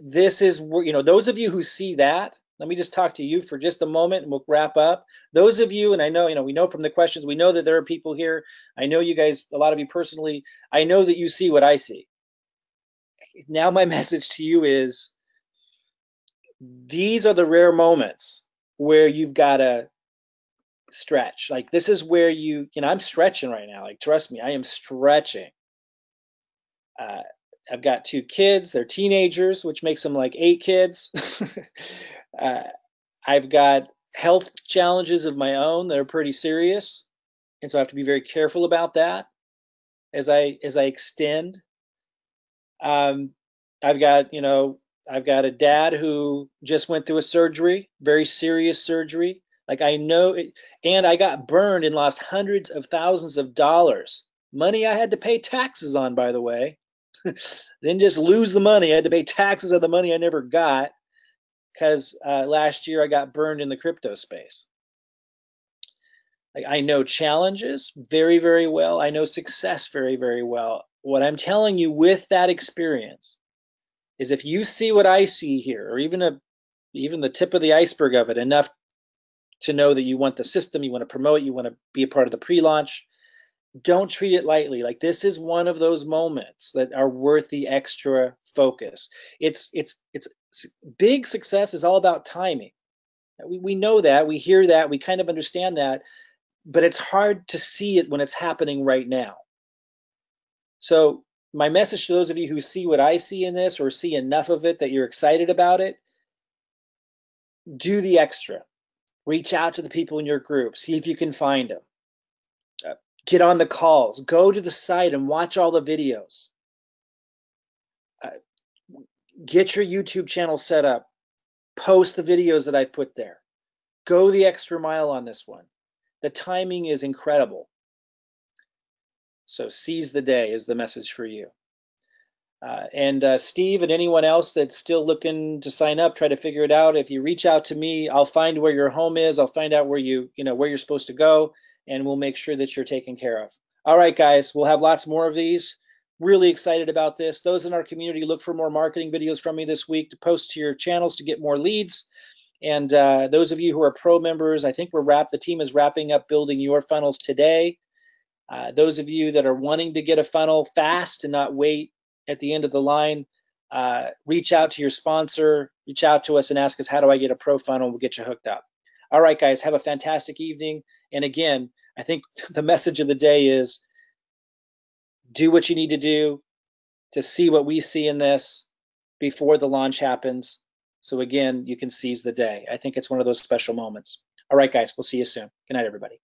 this is, those of you who see that, let me just talk to you for just a moment and we'll wrap up. Those of you, and I know, we know from the questions, we know that there are people here. I know you guys, a lot of you personally, I know that you see what I see. Now my message to you is, these are the rare moments where you've got to stretch. Like this is where I'm stretching right now. Like, trust me, I am stretching. I've got 2 kids. They're teenagers, which makes them like 8 kids. I've got health challenges of my own that are pretty serious. And so I have to be very careful about that as I extend. I've got a dad who just went through a surgery, very serious surgery. Like I know it, and I got burned and lost hundreds of thousands of dollars. Money I had to pay taxes on, by the way. Didn't just lose the money. I had to pay taxes on the money I never got because last year I got burned in the crypto space. Like I know challenges very, very well. I know success very, very well. What I'm telling you with that experience is if you see what I see here, or even the tip of the iceberg of it, enough to know that you want the system, you want to promote, you want to be a part of the pre-launch, don't treat it lightly. Like this is one of those moments that are worth the extra focus. It's big success is all about timing. We know that, we hear that, we kind of understand that, but it's hard to see it when it's happening right now. So my message to those of you who see what I see in this or see enough of it that you're excited about it, do the extra. Reach out to the people in your group. See if you can find them. Get on the calls. Go to the site and watch all the videos. Get your YouTube channel set up. Post the videos that I've put there. Go the extra mile on this one. The timing is incredible. So seize the day is the message for you. And Steve and anyone else that's still looking to sign up, try to figure it out. If you reach out to me, I'll find where your home is. I'll find out where where you're supposed to go, and we'll make sure that you're taken care of. All right, guys, we'll have lots more of these. Really excited about this. Those in our community, look for more marketing videos from me this week to post to your channels to get more leads. And those of you who are pro members, I think the team is wrapping up building your funnels today. Those of you that are wanting to get a funnel fast and not wait at the end of the line, reach out to your sponsor, reach out to us and ask us, how do I get a pro funnel? We'll get you hooked up. All right, guys, have a fantastic evening. And again, I think the message of the day is do what you need to do to see what we see in this before the launch happens. So again, you can seize the day. I think it's one of those special moments. All right, guys, we'll see you soon. Good night, everybody.